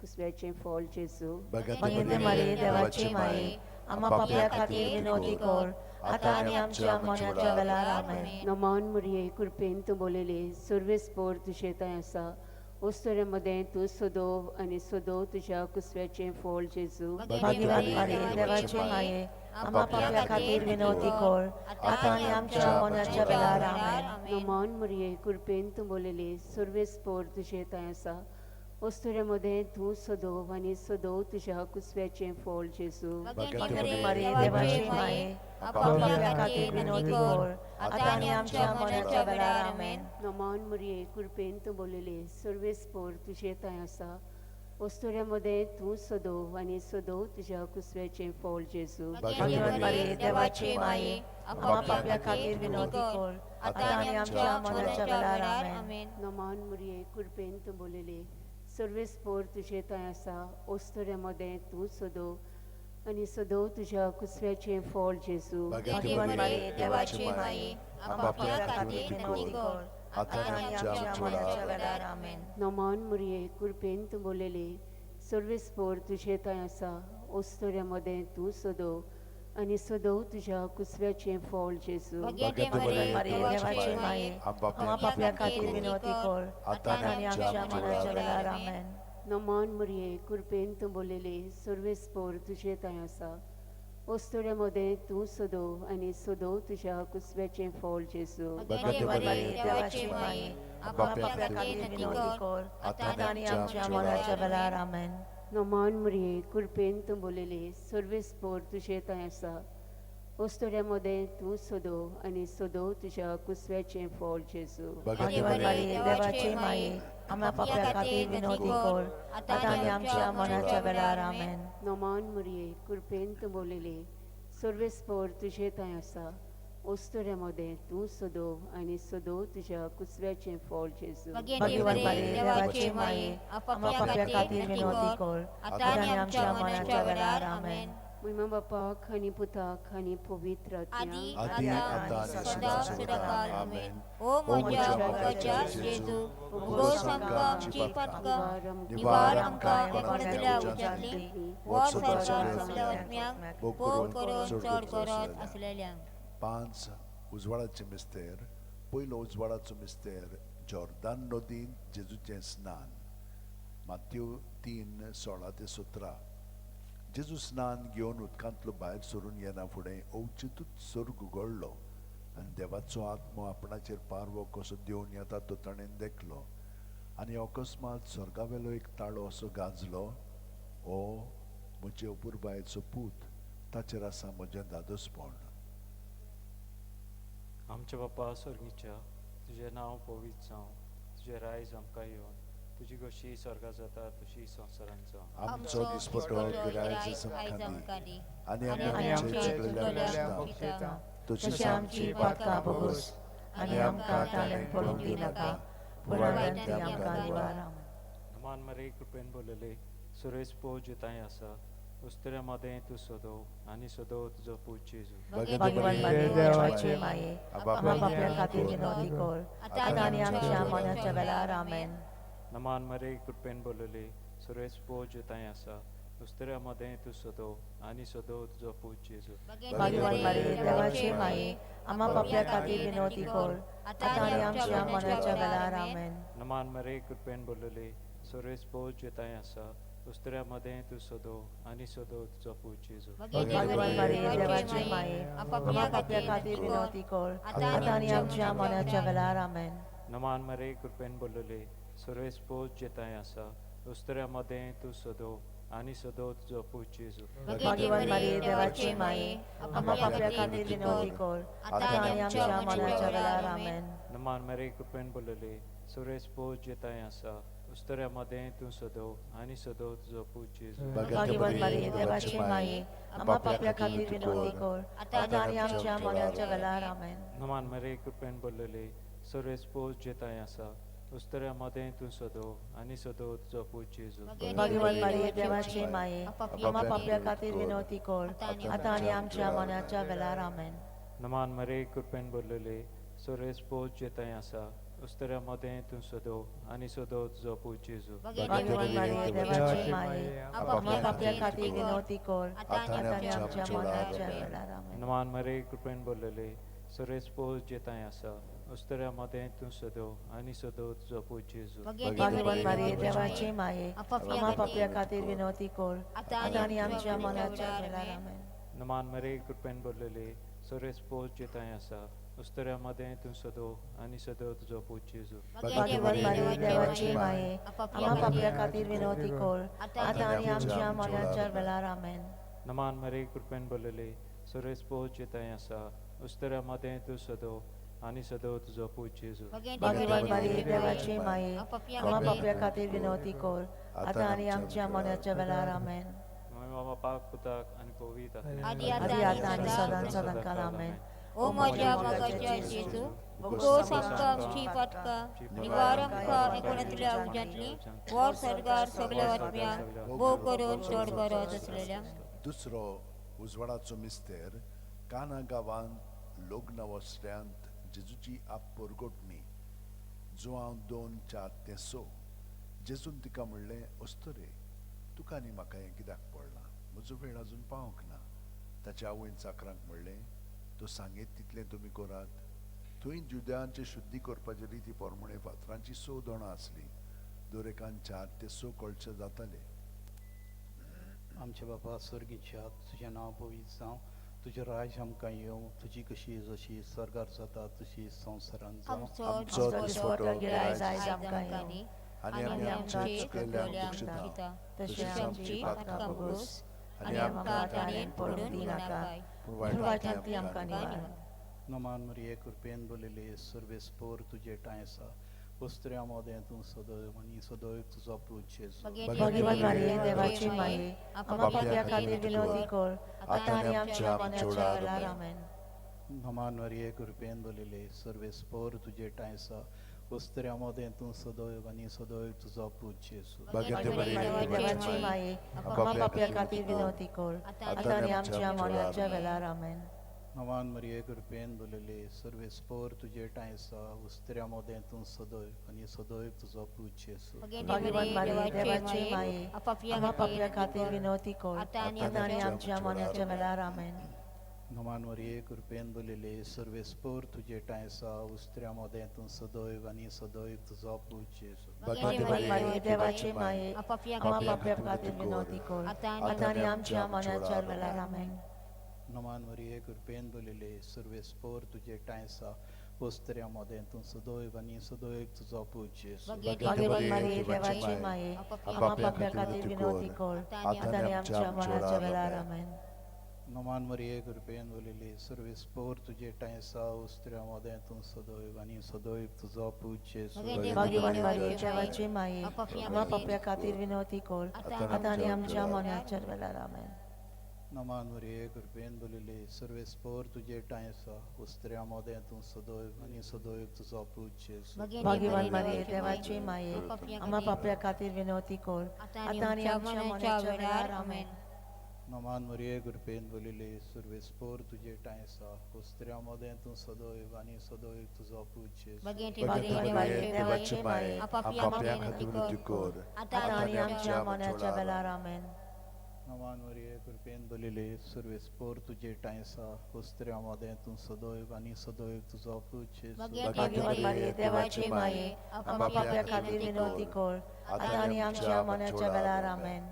कुसव्याचें फळ जेजू. भगिनी मरिये देवाचे माये, आपापल्या खातीर नती कर, आतां आनी आमच्या मरणाच्या वेळार आमेन. नमान मरिये कृपेन तूं बोलेले सर्वेस्पोर तुझे थंय आसा, ओस्तऱ्यामध्ये तू सदोव आणि सदोव तुझ्या कुसव्याचे फळ जेजू भाग्यवान मारिये देवाचे माये आम्हा पाप्या खातीर विनवती कर आता आणि आमच्या मरणाच्या वेळार आमेन. नमान मरिये कृपेन तू बोलले सर्वेस पोर तुझे थंय आसा ओस्तऱ्यामध्ये तू सदोव आणि सदोव तुझ्या कुसव्याचे फळ जेजू भाग्यवान मारिये देवाचे माये आम्हा पाप्या खातीर विनवती कर आता आणि आमच्या मरणाच्या वेळार आमेन. नमान मरिये कृपेन तू बोलले सर्वेस पोर तुझे थंय आसा ओस्तऱ्यामध्ये तू सदोव आणि सदोव तुझ्या कुसव्याचे फळ जेजू भाग्यवान मारिये देवाचे माये आम्हा पाप्या खातीर विनवती कर आता आणि आमच्या मरणाच्या वेळार आमेन. नमान मरिये कृपेन तू बोलले सर्वेस पोर तुझे थंय आसा ओस्तऱ्यामध्ये तू सदोव आणि सदोव तुझ्या कुसव्याचे फळ जेजू भाग्यवान मारिये देवाचे माये आम्हा पाप्या खातीर विनवती कर आता आणि आमच्या मरणाच्या वेळार आमेन. नमान मरिये कृपेन तू बोलले सर्वेस पोर तुझे थंय आसा ओस्तऱ्यामध्ये तू सदोव आणि सदोव तुझ्या कुसव्याचे फळ जेजू भाग्यवान मारिये देवाचे माये आम्हा पाप्या खातीर विनवती कर आता आणि आमच्या मरणाच्या वेळार आमेन. नमान मरिये कृपेन तू बोलले सर्वेस पोर तुझे थंय आसा ओस्तऱ्यामध्ये तू सदोव आणि सदोव तुझ्या कुसव्याचे फळ जेजू भाग्यवान मारिये देवाचे माये आम्हा पाप्या खातीर विनवती कर आता आणि आमच्या मरणाच्या वेळार आमेन. नमान मरिये कृपेन तू बोलले सर्वेस पोर तुझे थंय आसा ओस्तऱ्यामध्ये तू सदोव आणि सदोव तुझ्या कुसव्याचे फळ जेजू भाग्यवान मारिये देवाचे माये आम्हा पाप्या खातीर विनवती कर आता आणि आमच्या मरणाच्या वेळार आमेन. नमान मरिये कृपेन तू बोलले सर्वेस पोर तुझे थंय आसा ओस्तऱ्यामध्ये तू सदोव आणि सदोव तुझ्या कुसव्याचे फळ जेजू भाग्यवान मारिये देवाचे माये आम्हा पाप्या खातीर विनवती कर आता आणि आमच्या मरणाच्या वेळार आमेन. महिमा बापाक आणि पुताक आणि पवित्र आत्म्याक आदी आता आणि सदां आमेन. ओ म्हज्या बापाच्या जेजू उगोस आमकां आमची पातकां निवार आमकां कोणातल्या उज्यांतली वो सरकार सगळ्या आत्म्याक भोग करून चड करत आसलेल्यांक. 5 उजवाडाचे मिस्तेर. पयलो उजवाडाचो मिस्तेर जॉर्दान नदीन जेजूचें स्नान. मात्यू 3:16-17. जेजू स्नान घेवन उदकांतलो भायर सरून येना फुडें अवचितूच सर्ग उगडलो आनी देवाचो आत्मो आपणाचेर पारवो कसो देवन येता तो ताणें देखलो आनी अकस्मात स्वर्गावेलो एक ताळो असो गाजलो. ओ म्हजे अपुरबायेचो पूत, ताचेर आसा म्हजें दादोसपण. आमचे बापा स्वर्गीच्या तुझें नांव पवित्र जावं, तुजें रायज आमकां येवन तुजी कशी स्वर्गात जाता तशी संवसारांत जावं. आमचो दिसपटो गिरायज आमकां दी आनी आमचे चुकलेल्यांक बक्षिता. तशी आमची पातकां भोगूस आनी आमकां ताळ्यान पडूंक दी नाका पूण आमकां निवार आमेन. नमान मरे कृपेन बोलले सुरेश पो जिताय आसा उस्तऱ्यामध्ये तू सोदव आणि सोदव तुजो पूज जेजू. भाग्यवान मारिये देवाचे माये आम्हा पाप्या खातीर विनवती कर आता आणि आमच्या मरणाच्या वेळार आमेन. नमान मरे कृपेन बोलले सुरेश पो जिताय आसा उस्तऱ्यामध्ये तू सोदव आणि सोदव तुजो पूज जेजू. भाग्यवान मारिये देवाचे माये आम्हा पाप्या खातीर विनवती कर आता आणि आमच्या मरणाच्या वेळार आमेन. नमान मरे कृपेन बोलले सुरेश पो जिताय आसा उस्तऱ्यामध्ये तू सोदव आणि सोदव तुजो पूज जेजू. भाग्यवान मारिये देवाचे माये आम्हा पाप्या खातीर विनवती कर आता आणि आमच्या मरणाच्या वेळार आमेन. नमान मरे कृपेन बोलले सुरेश पो जिताय आसा उस्तऱ्यामध्ये तू सोदव आणि सोदव तुजो पूज जेजू. भाग्यवान मारिये देवाचे माये आम्हा पाप्या खातीर विनवती कर आता आणि आमच्या मरणाच्या वेळार आमेन. नमान मरे कृपेन बोलले सुरेश पो जिताय आसा उस्तऱ्यामध्ये तू सोदव आणि सोदव तुजो पूज जेजू. भाग्यवान मारिये देवाचे माये आम्हा पाप्या खातीर विनवती कर आता आणि आमच्या मरणाच्या वेळार आमेन. नमान मरे कृपेन बोलले सुरेश पो जिताय आसा उस्तऱ्यामध्ये तू सोदव आणि सोदव तुजो पूज जेजू. भाग्यवान मारिये देवाचे माये आम्हा पाप्या खातीर विनवती कर आता आणि आमच्या मरणाच्या वेळार आमेन. नमान मरे कृपेन बोलले सुरेश पो जिताय आसा उस्तऱ्यामध्ये तू सोदव आणि सोदव तुजो पूज जेजू. भाग्यवान मारिये देवाचे माये आम्हा पाप्या खातीर विनवती कर आता आणि आमच्या मरणाच्या वेळार आमेन. नमान मरे कृपेन बोलले सुरेश पो जिताय आसा उस्तरामध्ये तूं सदो आनी सदो तुजो पूत जेजू भाग्यवान मारिये देवाचे माये आम्हा पापया खातीर विनवती कर आता आनी आमच्या मनाच्या वेळार आमेन. नमान मरे कृपेन भरलेले सरेस पोस जेताय आसा उस्तरामध्ये तूं सदो आनी सदो तुजो पूत जेजू भाग्यवान मारिये देवाचे माये आम्हा पापया खातीर विनवती कर आता आनी आमच्या मनाच्या वेळार आमेन. नमान मरे कृपेन भरलेले सरेस पोस जेताय आसा उस्तरामध्ये तूं सदो आनी सदो तुजो पूत जेजू भाग्यवान मारिये देवाचे माये आम्हा पापया खातीर विनवती कर आता आनी आमच्या मनाच्या वेळार आमेन. बापाक पुताक आनी पवित्र आदी आता आनी सदां सदां काल आमेन. ओ म्हज्या मोगाच्या जेजू भोगोस आमकां आमची पातकां निवार आमकां एकोणितल्या उज्यांतली वर सरकार सगल्या आत्म्यांक भोव करून चड गरज आसलेल्या दुसरो उजवाडाचो मिस्तेर काना गांवांत लोग्न वस्त्यांत जेजूची परगोटणी जो हांव 2, 4 ते 6 जेजून तिका म्हणलें अस्तरे तुका आनी म्हाका हें कित्याक पडलां म्हजो वेळ अजून पावंक ना. ताच्या आवयन चाकरांक म्हणलें तो सांगीत तितलें तुमी करात. थंय जुद्यांचे शुद्धी करपाचे रिती पोरमणे फातरांची 6 दोणां आसलीं. दरेकान 4 ते 6 कळचे जाताले. आमचे बापा स्वर्गीच्या तुजें नांव पवित्र जावं तुजें राज आमकां येवं तुजी कशी जशी स्वर्गार जाता तशी संवसारांत जावं आमचो दिसपटो गिरायज आयज आमकां येवं आनी आमी आमच्या चुकलेल्यांक दाखयता तशें आमची पातकां भोगोस आनी आमकां ताणेन पडून दिनाकाय पूण वायटांतली वायटांतली आमकां निवार. नमान मरिये कृपेन बोलिले सर्वेस्पोर तुजे टायसा वस्त्र्या मोदें तूं सदैव आनी सदैव तुजो पूत जेजू भाग्यवान मारिये देवाची माये आम्हा पापया खातीर विनवती कर आता आनी आमच्या मनाच्या वेळार आमेन. नमान मरिये कृपेन बोलिले सर्वेस्पोर तुजे टायसा वस्त्र्या मोदें तूं सदैव आनी सदैव तुजो पूत जेजू देवाची माये आम्हा पापया खातीर विनवती कर आता आनी आमच्या मनाच्या वेळार आमेन. नमान मरिये कृपेन बोलिले सर्वेस्पोर तुजे टायसा वस्त्र्या मोदें तूं सदैव आनी सदैव तुजो पूत जेजू भाग्यवान मारिये देवाची माये आम्हा पापया खातीर विनवती कर आता आनी आमच्या मनाच्या वेळार आमेन. नमान मरिये कृपेन बोलिले सर्वेस्पोर तुजे टायसा वस्त्र्या मोदें तूं सदैव आनी सदैव तुजो पूत जेजू भाग्यवान मारिये देवाची माये आम्हा पापया खातीर विनवती कर आता आनी आमच्या मनाच्या वेळार आमेन. नमान मरिये कृपेन बोलिले सर्वेस्पोर तुजे टायसा वस्त्र्या मोदें तूं सदैव आनी सदैव तुजो पूत जेजू भाग्यवान मारिये देवाची माये आम्हा पापया खातीर विनवती कर आता आनी आमच्या मनाच्या वेळार आमेन. नमान मरिये कृपेन बोलिले सर्वेस्पोर तुजे टायसा वस्त्र्या मोदें तूं सदैव आनी सदैव तुजो पूत जेजू भाग्यवान मारिये देवाची माये आम्हा पापया खातीर विनवती कर आता आनी आमच्या मनाच्या वेळार आमेन. नमान मरिये कृपेन बोलिले सर्वेस्पोर तुजे टायसा वस्त्र्या मोदें तूं सदैव आनी सदैव तुजो पूत जेजू भाग्यवान मारिये देवाची माये आम्हा पापया खातीर विनवती कर आता आनी आमच्या मनाच्या वेळार आमेन. नमान मरिये कृपेन बोलिले सर्वेस्पोर तुजे टायसा वस्त्र्या मोदें तूं सदैव आनी सदैव तुजो पूत जेजू भाग्यवान मारिये देवाची माये आम्हा पापया खातीर विनवती कर आता आनी आमच्या मनाच्या वेळार आमेन. नमान मरिये कृपेन बोलिले सर्वेस्पोर तुजे टायसा वस्त्र्या मोदें तूं सदैव आनी सदैव तुजो पूत जेजू भाग्यवान मारिये देवाची माये आम्हा पापया खातीर विनवती कर आता आनी आमच्या मनाच्या वेळार आमेन.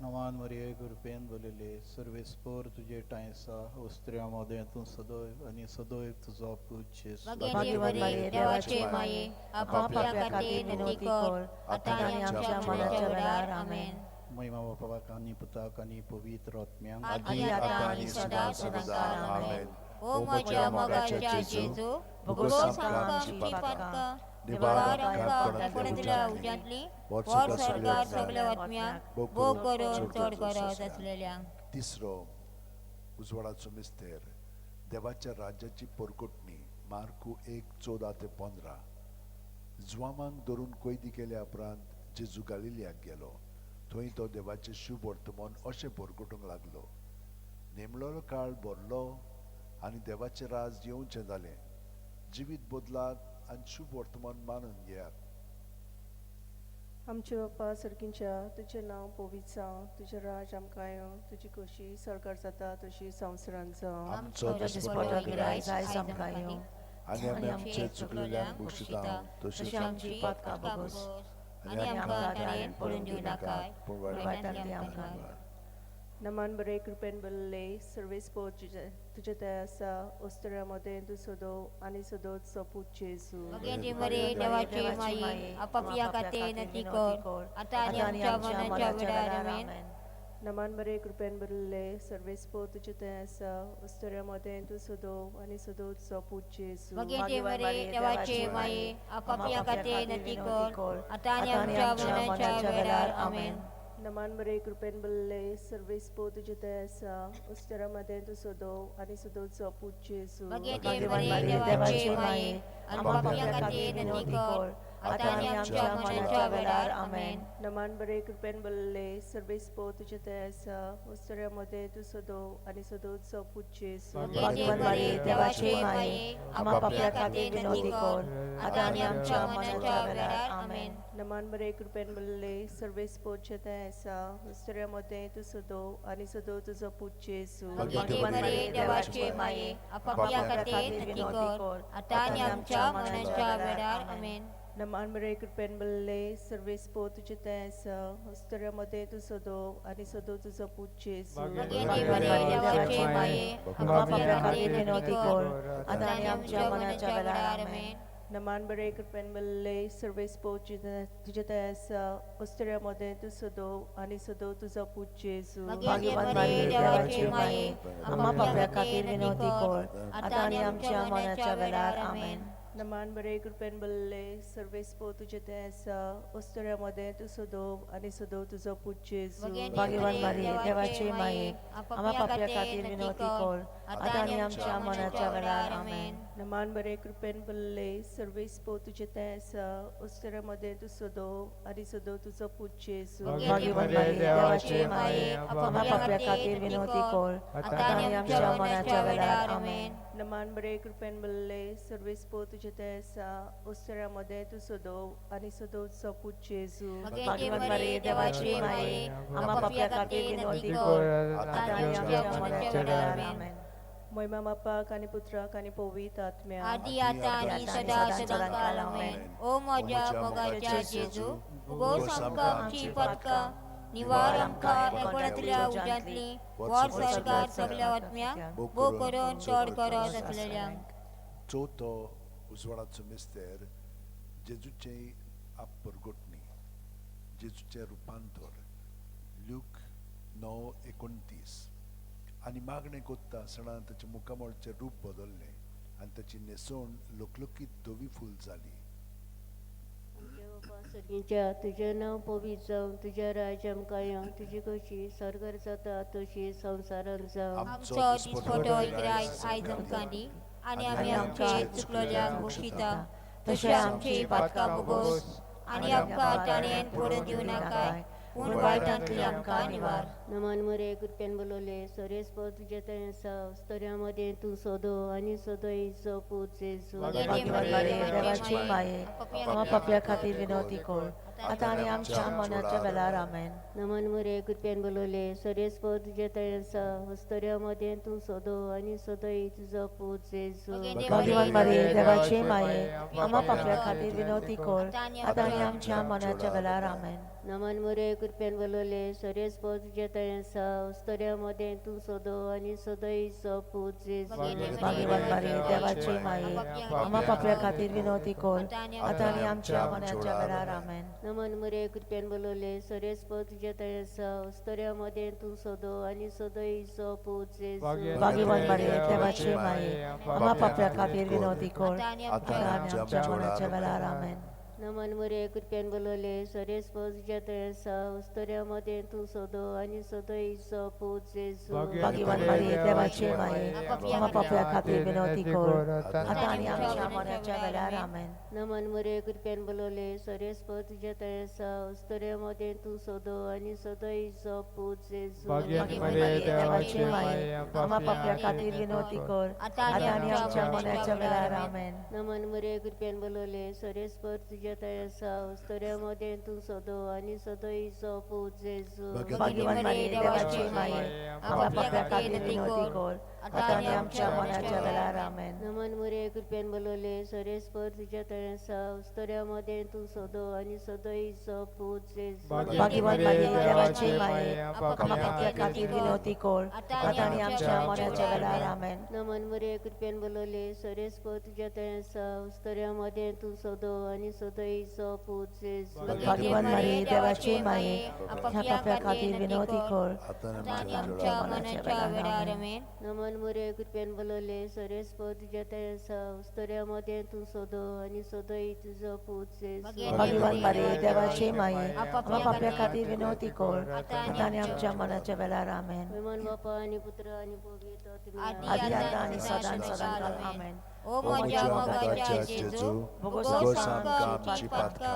नमान मरिये कृपेन बोलिले सर्वेस्पोर तुजे टायसा वस्त्र्या मोदें तूं सदैव आनी सदैव तुजो पूत जेजू भाग्यवान मारिये देवाची माये आम्हा पापया खातीर विनवती कर आता आनी आमच्या मनाच्या वेळार आमेन. महिमा बापाक आनी पुताक आनी पवित्र आत्म्यांक आदी आता आनी सदां सदांकाळ आमेन. ओ म्हज्या मोगाच्या जेजू भोगोस आमकां आमची पातकां निवार आमकां एकोणितल्या उज्यांतली वर सरकार सगल्या आत्म्यांक भोव करून चड गरज आसलेल्यांक. तिसरो उजवाडाचो मिस्तेर देवाच्या राज्याची परगोटणी मार्कू 1:14 ते 15. जुआमांक धरून कैदी केल्या उपरांत जेजू गालिलियाक गेलो. थंय तो देवाचें शुभ वर्तमान अशें परगोटूंक लागलो. नेमलेलो काळ भरलो आनी देवाचें राज येवचें जालें. जिवीत बदलात आनी शुभ वर्तमान मानून घेयात. आमचे बापा सर्गींच्या तुजें नांव पवित्र जावं तुजें राज आमकां येवं तुजी कशी सरकार जाता तशी संवसारांत जावं आमचो दिसपटो गिरायज आयज आमकां येवं आनी आमी आमचे चुकलेल्यांक बक्षिता तशी आमची पातकां बोगोस आनी आमकां ताणें पडून दिवं नाका पूण वायटांतली आमकां नमान बरे कृपेन बरले सर्वेस पो तुझे ते आसा ओस्तऱ्यामध्ये तू सोदो आणि सोदोत सोपूत जेजू मगे मरे देवाचे माये आपापल्या खाते नती कर आता आणि आमच्या मनाच्या वेळार आमेन नमान बरे कृपेन बरले सर्वेस पो तुझे ते आसा ओस्तऱ्यामध्ये तू सोदो आणि सोदोत सोपूत जेजू मगे मरे देवाचे माये आपापल्या खाते नती कर आता आणि आमच्या मनाच्या वेळार आमेन नमान बरे कृपेन बरले सर्वेस पो तुझे ते आसा ओस्तऱ्यामध्ये तू सोदो आणि सोदोत सोपूत जेजू मगे मरे देवाचे माये आपापल्या खाते नती कर आता आणि आमच्या मनाच्या वेळार आमेन नमान बरे कृपेन बरले सर्वेस पो तुझे ते आसा ओस्तऱ्यामध्ये तू सोदो आणि सोदोत सोपूत जेजू मगे मरे देवाचे माये आपापल्या खाते नती कर आता आणि आमच्या मनाच्या वेळार आमेन नमान बरे कृपेन बरले सर्वेस पो तुझे ते आसा ओस्तऱ्यामध्ये तू सोदो आणि सोदोत सोपूत जेजू मगे मरे देवाचे माये आपापल्या खाते नती कर आता आणि आमच्या मनाच्या वेळार आमेन नमान बरे कृपेन बरले सर्वेस पो तुझे ते आसा ओस्तऱ्यामध्ये तू सोदो आणि सोदो तुझो पूत जेजू मगे मरे देवाचे माये आपापल्या खाते नती कर आता आणि आमच्या मनाच्या वेळार आमेन नमान बरे कृपेन बरले सर्वेस पो तुझे ते आसा ओस्तऱ्यामध्ये तू सोदो आणि सोदो तुझो पूत जेजू मगे मरे देवाचे माये आपापल्या खाते नती कर आता आणि आमच्या मनाच्या वेळार आमेन नमान बरे कृपेन बरले सर्वेस पो तुझे ते आसा ओस्तऱ्यामध्ये तू सोदो आणि सोदो तुझो पूत जेजू भाग्यवान मारी देवाचे माये आपापल्या खातीर विनवती कर आता आणि आमच्या मनाच्या वेळार आमेन नमान बरे कृपेन बरले सर्वेस पो तुझे ते आसा ओस्तऱ्यामध्ये तू सोदो आणि सोदो तुझो पूत जेजू भाग्यवान मारी देवाचे माये आपापल्या खातीर विनवती कर आता आणि आमच्या मनाच्या वेळार आमेन नमान बरे कृपेन बरले सर्वेस पो तुझे ते आसा ओस्तऱ्यामध्ये तू सोदो आणि सोदो तुझो पूत जेजू भाग्यवान मारी देवाचे माये आपापल्या खातीर विनवती कर आता आणि आमच्या मनाच्या वेळार आमेन महिमा बापाक आणि पुत्राक आणि पवित आत्म्या आदी आता आणि सदा सदाकाळ आमेन ओ माझ्या मोगाच्या जेजू उगोस आमकां आमची पदकां निवार आमकां एकवटांतल्या उज्यांतली वर सरकार सगळ्या आत्म्या बो करून चड करत आसलेल्यांक चवथो उजवाडाचो मिस्तेर जेजूचे परगोटणी जेजूचे रुपांतर लूक 9:29 आनी मागणें कोत्ता आसतना ताचे मुखामळचें रूप बदल्लें आनी ताची न्हेसोण लोकलोकीत धवी फूल जाली सर्गीच्या तुझें नांव पवित्र जावं तुझें राज आमकां येवं तुजी कशी स्वर्गार जाता तशी संवसारांत जावं आमचो दिसपटो आयज आमकां दी आनी आमी आमचे चुकलेल्यांक बक्षिता तशें आमची पातकां भोगोस आनी आमकां ताणेन पडून दिवं नाकाय पूण वायटांतली आमकां निवार नमान मरे कृपेन बोलवले सरेस पद तुझे थंय आसा स्तऱ्यामध्ये तूं सोदो आनी सोदो इचो पूत जेजू भाग्यवान मारी देवाची माये आपापल्या खातीर विनवती कर आता आणि आमच्या मनाच्या वेळार आमेन नमान मरे कृपेन बोलवले सरेस पद तुझे थंय आसा स्तऱ्यामध्ये तूं सोदो आनी सोदो इचो पूत जेजू भाग्यवान मारी देवाची माये आपापल्या खातीर विनवती कर आता आणि आमच्या मनाच्या वेळार आमेन नमान मरे कृपेन बोलवले सरेस पद तुझे थंय आसा स्तऱ्यामध्ये तूं सोदो आनी सोदो इचो पूत जेजू भाग्यवान मारी देवाची माये आपापल्या खातीर विनवती कर आता आणि आमच्या मनाच्या वेळार आमेन नमन मरे कृपेन बोलवले सरेस पद तुझे थंय आसा स्तऱ्यामध्ये तूं सोदो आनी सोदो इचो पूत जेजू भाग्यवान मारी देवाची माये आपापल्या खातीर विनवती कर आता आणि आमच्या मनाच्या वेळार आमेन नमन मरे कृपेन बोलवले सरेस पद तुझे थंय आसा स्तऱ्यामध्ये तूं सोदो आनी सोदो इचो पूत जेजू भाग्यवान मारी देवाची माये आपापल्या खातीर विनवती कर आता आणि आमच्या मनाच्या वेळार आमेन नमन मरे कृपेन बोलवले सरेस पद तुझे थंय आसा स्तऱ्यामध्ये तूं सोदो आनी सोदो इचो पूत जेजू भाग्यवान मारी देवाची माये आपापल्या खातीर विनवती कर आता आणि आमच्या मनाच्या वेळार आमेन नमन मरे कृपेन बोलवले सरेस पद तुझे थंय आसा स्तऱ्यामध्ये तूं सोदो आनी सोदो इचो पूत जेजू भाग्यवान मारी देवाची माये आपापल्या खातीर विनवती कर आता आणि आमच्या मरणाच्या वेळार आमेन. नमन मुरे कृपेन बोलवले सरेस्पर तुझ्या तळ्यासा उस्तऱ्यामध्ये तू सोदो आणि सदोईचो पूज जेजू. भाग्यवान मारिये देवाची माये आम्हा पाप्या खातीर विनवती कर आता आणि आमच्या मरणाच्या वेळार आमेन. नमन मुरे कृपेन बोलवले सरेस्पर तुझ्या तळ्यासा उस्तऱ्यामध्ये तू सोदो आणि सदोईचो पूज जेजू. भाग्यवान मारिये देवाची माये आम्हा पाप्या खातीर विनवती कर आता आणि आमच्या आमच्या मनाच्या वेळार आमेन. नमन मुरे कृपेन बोलवले सरेस्पर तुझ्या तळ्यासा उस्तऱ्यामध्ये तू सोदो आणि सदोई तुझो पूज जेजू. भाग्यवान मारिये देवाची माये आम्हा पाप्या खातीर विनवती कर आता आणि आमच्या मरणाच्या वेळार आमेन. विमान बापा आणि पुत्र आणि पवित्र आत्म्या. आदि आता आणि सदां सदांकाल आमेन. ओ माझ्या मोगाच्या जेजू भोगोस भोगोस आमकां आमकां आमची पातका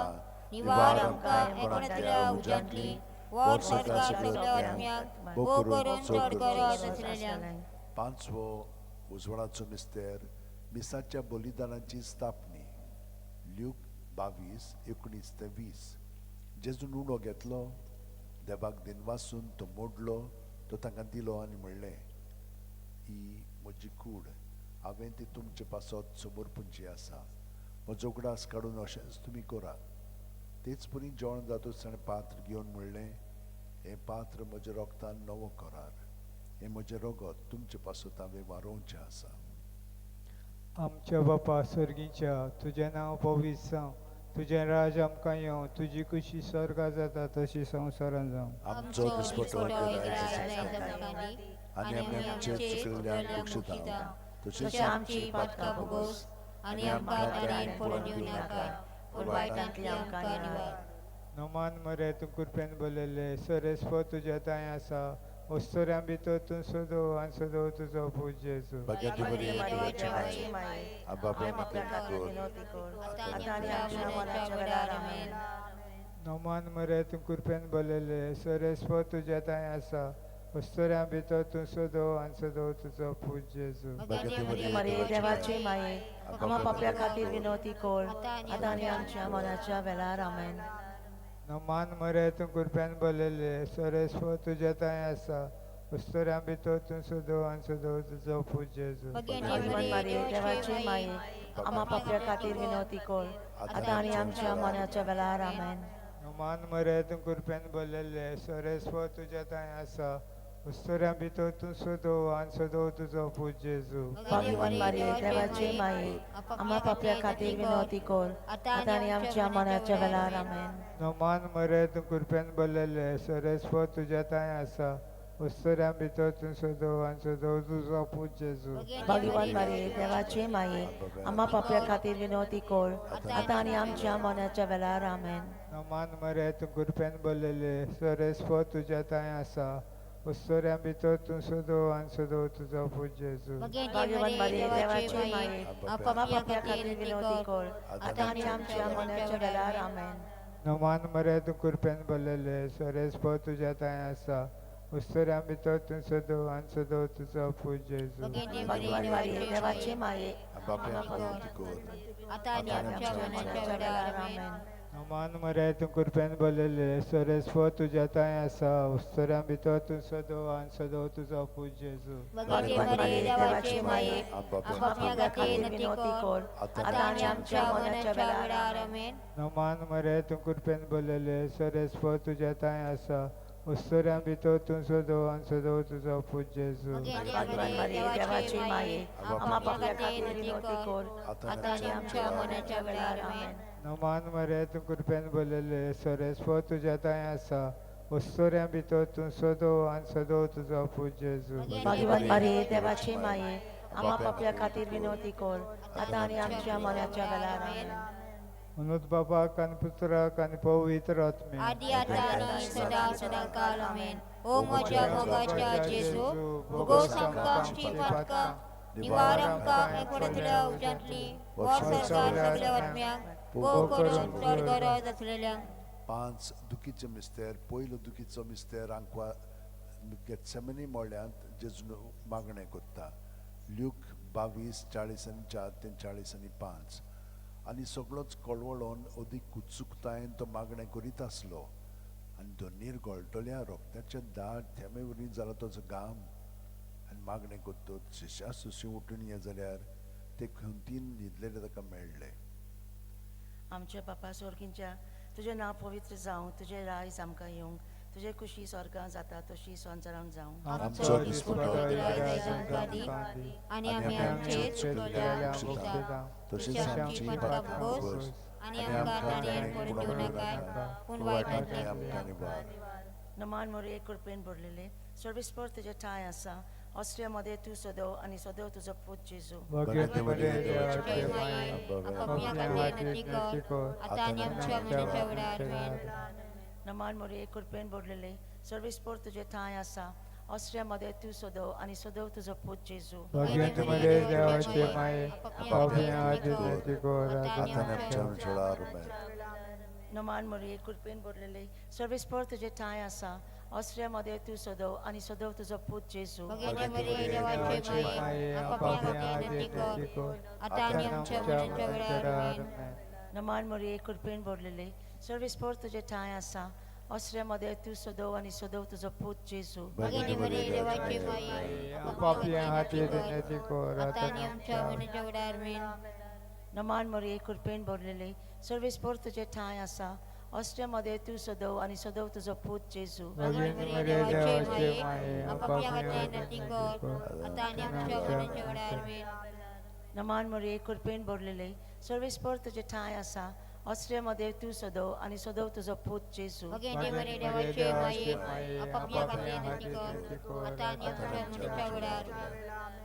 निवार आमकां एकवटल्या उजांतली वर स्वर्गाक सगळ्या आत्म्याक भोग करून चड गरज असलेल्यांक. पांचवो उजवाडाचो मिस्तेर मिसाच्या बलिदानाची स्थापणी ल्यूक 22:19-20. जेजून उणो घेतलो देवाक दिनवासून तो मोडलो तो तांकां दिलो आनी म्हणलें ही म्हजी कूड हांवें ती तुमचे पासत समोर पुंजी आसा म्हजो उगडास काडून अशेंच तुमी करात. तेच परी जेवण जातूच ताणें पात्र घेवन म्हणलें हें पात्र म्हज्या रोगतान नवो करार हें म्हजें रगत तुमचे पासत हांवें वारोवचें आसा. आमच्या बापा स्वर्गीच्या तुजें नांव पवित्र जावं तुजें राज आमकां येवं तुजी कुशी स्वर्गा जाता तशी संवसारान जावं. आमचो दिसपटो आनी आमी आमचे चुकलेल्यांक बक्षिता तशी आमची पातकां भोगोस आनी आमकां ताणेन पडून दिवं नाका पूण वायटांतली आमकां निवार. नमान मरे तूं कृपेन बोलयले सरेस्पो तुज्या तांय आसा वस्तुऱ्यां भितर तूं सोदो आनी सोदो तुजो पूज जेजू. भगवती बरी देवाची माये आबा आम्हा पाप्या खातीर विनवती कर आता आणि आमच्या मरणाच्या वेळार आमेन. नमान मरे तूं कृपेन बोलयले सरेस्पो तुज्या तांय आसा वस्तुऱ्यां भितर तूं सोदो आनी सोदो तुजो पूज जेजू. भगवती मारिये देवाची माये आम्हा पाप्या खातीर विनवती कर आता आणि आमच्या मरणाच्या वेळार आमेन. नमान मरे तूं कृपेन बोलयले सरेस्पो तुज्या तांय आसा वस्तुऱ्यां भितर तूं सोदो आनी सोदो तुजो पूज जेजू. भाग्यवान मारिये देवाची माये आम्हा पाप्या खातीर विनवती कर आता आणि आमच्या मरणाच्या वेळार आमेन. नमान मरे तूं कृपेन बोलयले सरेस्पो तुज्या तांय आसा वस्तुऱ्यां भितर तूं सोदो आनी सोदो तुजो पूज जेजू. भाग्यवान मारिये देवाची माये आम्हा पाप्या खातीर विनवती कर आता आणि आमच्या मरणाच्या वेळार आमेन. नमान मरे तूं कृपेन बोलयले सरेस्पो तुज्या तांय आसा वस्तुऱ्यां भितर तूं सोदो आनी सोदो तुजो पूज जेजू. भाग्यवान मारिये देवाची माये आम्हा पाप्या खातीर विनवती कर आता आणि आमच्या मरणाच्या वेळार आमेन. नमान मरे तूं कृपेन बोलयले सरेस्पो तुज्या तांय आसा वस्तुऱ्यां भितर तूं सोदो आनी सोदो तुजो पूज जेजू. भाग्यवान मारिये देवाची माये आम्हा पाप्या खातीर विनवती कर आता आणि आमच्या मरणाच्या वेळार आमेन. नमान मरे तूं कृपेन बोलयले सरेस्पो तुज्या तांय आसा वस्तुऱ्यां भितर तूं सोदो आनी सोदो तुजो पूज जेजू. भाग्यवान मारिये देवाची माये बापे कोर आता आणि आमच्या मनाच्या वेळार आमेन. नमान मरे तूं कृपेन बोलयले सरेस्पो तुज्या तांय आसा वस्तुऱ्यां भितर तूं सोदो आनी सोदो तुजो पूज जेजू. भाग्यवान मारिये देवाची माये आम्हा पाप्या खातीर विनवती कर आता आणि आमच्या मनाच्या वेळार आमेन. नमान मरे तूं कृपेन बोलयले सरेस्पो तुज्या तांय आसा वस्तुऱ्यां भितर तूं सोदो आनी सोदो तुजो पूज जेजू. भाग्यवान मारिये देवाची माये आम्हा पाप्या खातीर विनवती कर आता आणि आमच्या मनाच्या वेळार आमेन. नमान मरे तूं कृपेन बोलयले सरेस्पो तुज्या तांय आसा वस्तुऱ्यां भितर तूं सोदो आनी सोदो तुजो पूज जेजू. भाग्यवान मारिये देवाची माये आम्हा पाप्या खातीर विनवती कर आता आणि आमच्या मरणाच्या वेळार आमेन. म्हणून बापाक आनी पुत्राक आनी पवित्र आत्मे आदि आता आणि सदा सदांकाल आमेन. ओ म्हज्या मोगाच्या जेजू भोगोस आमकां आमची पातकां निवार आमकां एकवटल्या उजांतली वर स्वर्गाक सगळ्या आत्म्यांक भोग करून चड गरज असलेल्यांक. 5 दुखीचे मिस्तेर पयलो दुखीचो मिस्तेर आंकवा गेत्सेमनी मोळ्यांत जेजून मागणें कोत्ता ल्यूक 22:40-4-40-5. आनी सगळोच कळवळोन अदीक उत्सुकतायेन तो मागणें करीत आसलो आनी दोनीर गळटल्या रोगत्याचे दाट थेंबे वरी जाला तो घाम आनी मागणें कोत्तूत शिश्या सुशी उठून ये जाल्यार ते खंतीन न्हिदलेले ताका मेळ्ळे. आमच्या बापा स्वर्गींच्या तुझें नांव पवित्र जावं, तुझें रायज आमकां येवंक, तुझे कुशी स्वर्गां जाता तशी संवसारांत जावं. आमचो दिसपटो रायज आमकां दी आनी आमी आमचे चुकलेल्यांक बक्षिता तशीच आमची पातकां भोस आनी आमकां ताणें पडूं दिवं नाका पूण वायटांतल्यान आमकां निवार. नमान मोरये कृपेन भरलेले सर्वेस्पर तुजे ठाय आसा. ऑस्ट्रियामध्ये तू सदव आणि सदव तुझो पूत जेजू. भगवंते देवाचे माये आपापल्या खातीर नती कर आतां आनी आमच्या मरणाच्या वेळार आमेन. नमान मोरये कृपेन भरलेले सर्वेस्पर तुजे ठाय आसा. ऑस्ट्रियामध्ये तू सदव आणि सदव तुझो पूत जेजू. भगवंते देवाचे माये आपापल्या खातीर नती कर आतां आतां आनी आमच्या मरणाच्या वेळार आमेन. नमान मोरये कृपेन भरलेले सर्वेस्पर तुजे ठाय आसा. ऑस्ट्रियामध्ये तू सदव आणि सदव तुझो पूत जेजू. भगवंते देवाचे माये आपापल्या खातीर नती कर आतां आनी आमच्या मरणाच्या वेळार आमेन. नमान मोरये कृपेन भरलेले सर्वेस्पर तुजे ठाय आसा. ऑस्ट्रियामध्ये तू सदव आणि सदव तुझो पूत जेजू. भगवंते देवाचे माये आपापल्या खातीर नती कर आतां आनी आमच्या मरणाच्या वेळार आमेन. नमान मोरये कृपेन भरलेले सर्वेस्पर तुजे ठाय आसा. ऑस्ट्रियामध्ये तू सदव आणि सदव तुझो पूत जेजू. भगवंते देवाचे माये आपापल्या खातीर नती कर आतां आनी आमच्या मरणाच्या वेळार आमेन. नमान मोरये कृपेन भरलेले सर्वेस्पर तुजे ठाय आसा. ऑस्ट्रियामध्ये तू सदव आणि सदव तुझो पूत जेजू. भगवंते देवाचे माये आपापल्या खातीर नती कर आतां आनी आमच्या मरणाच्या वेळार आमेन.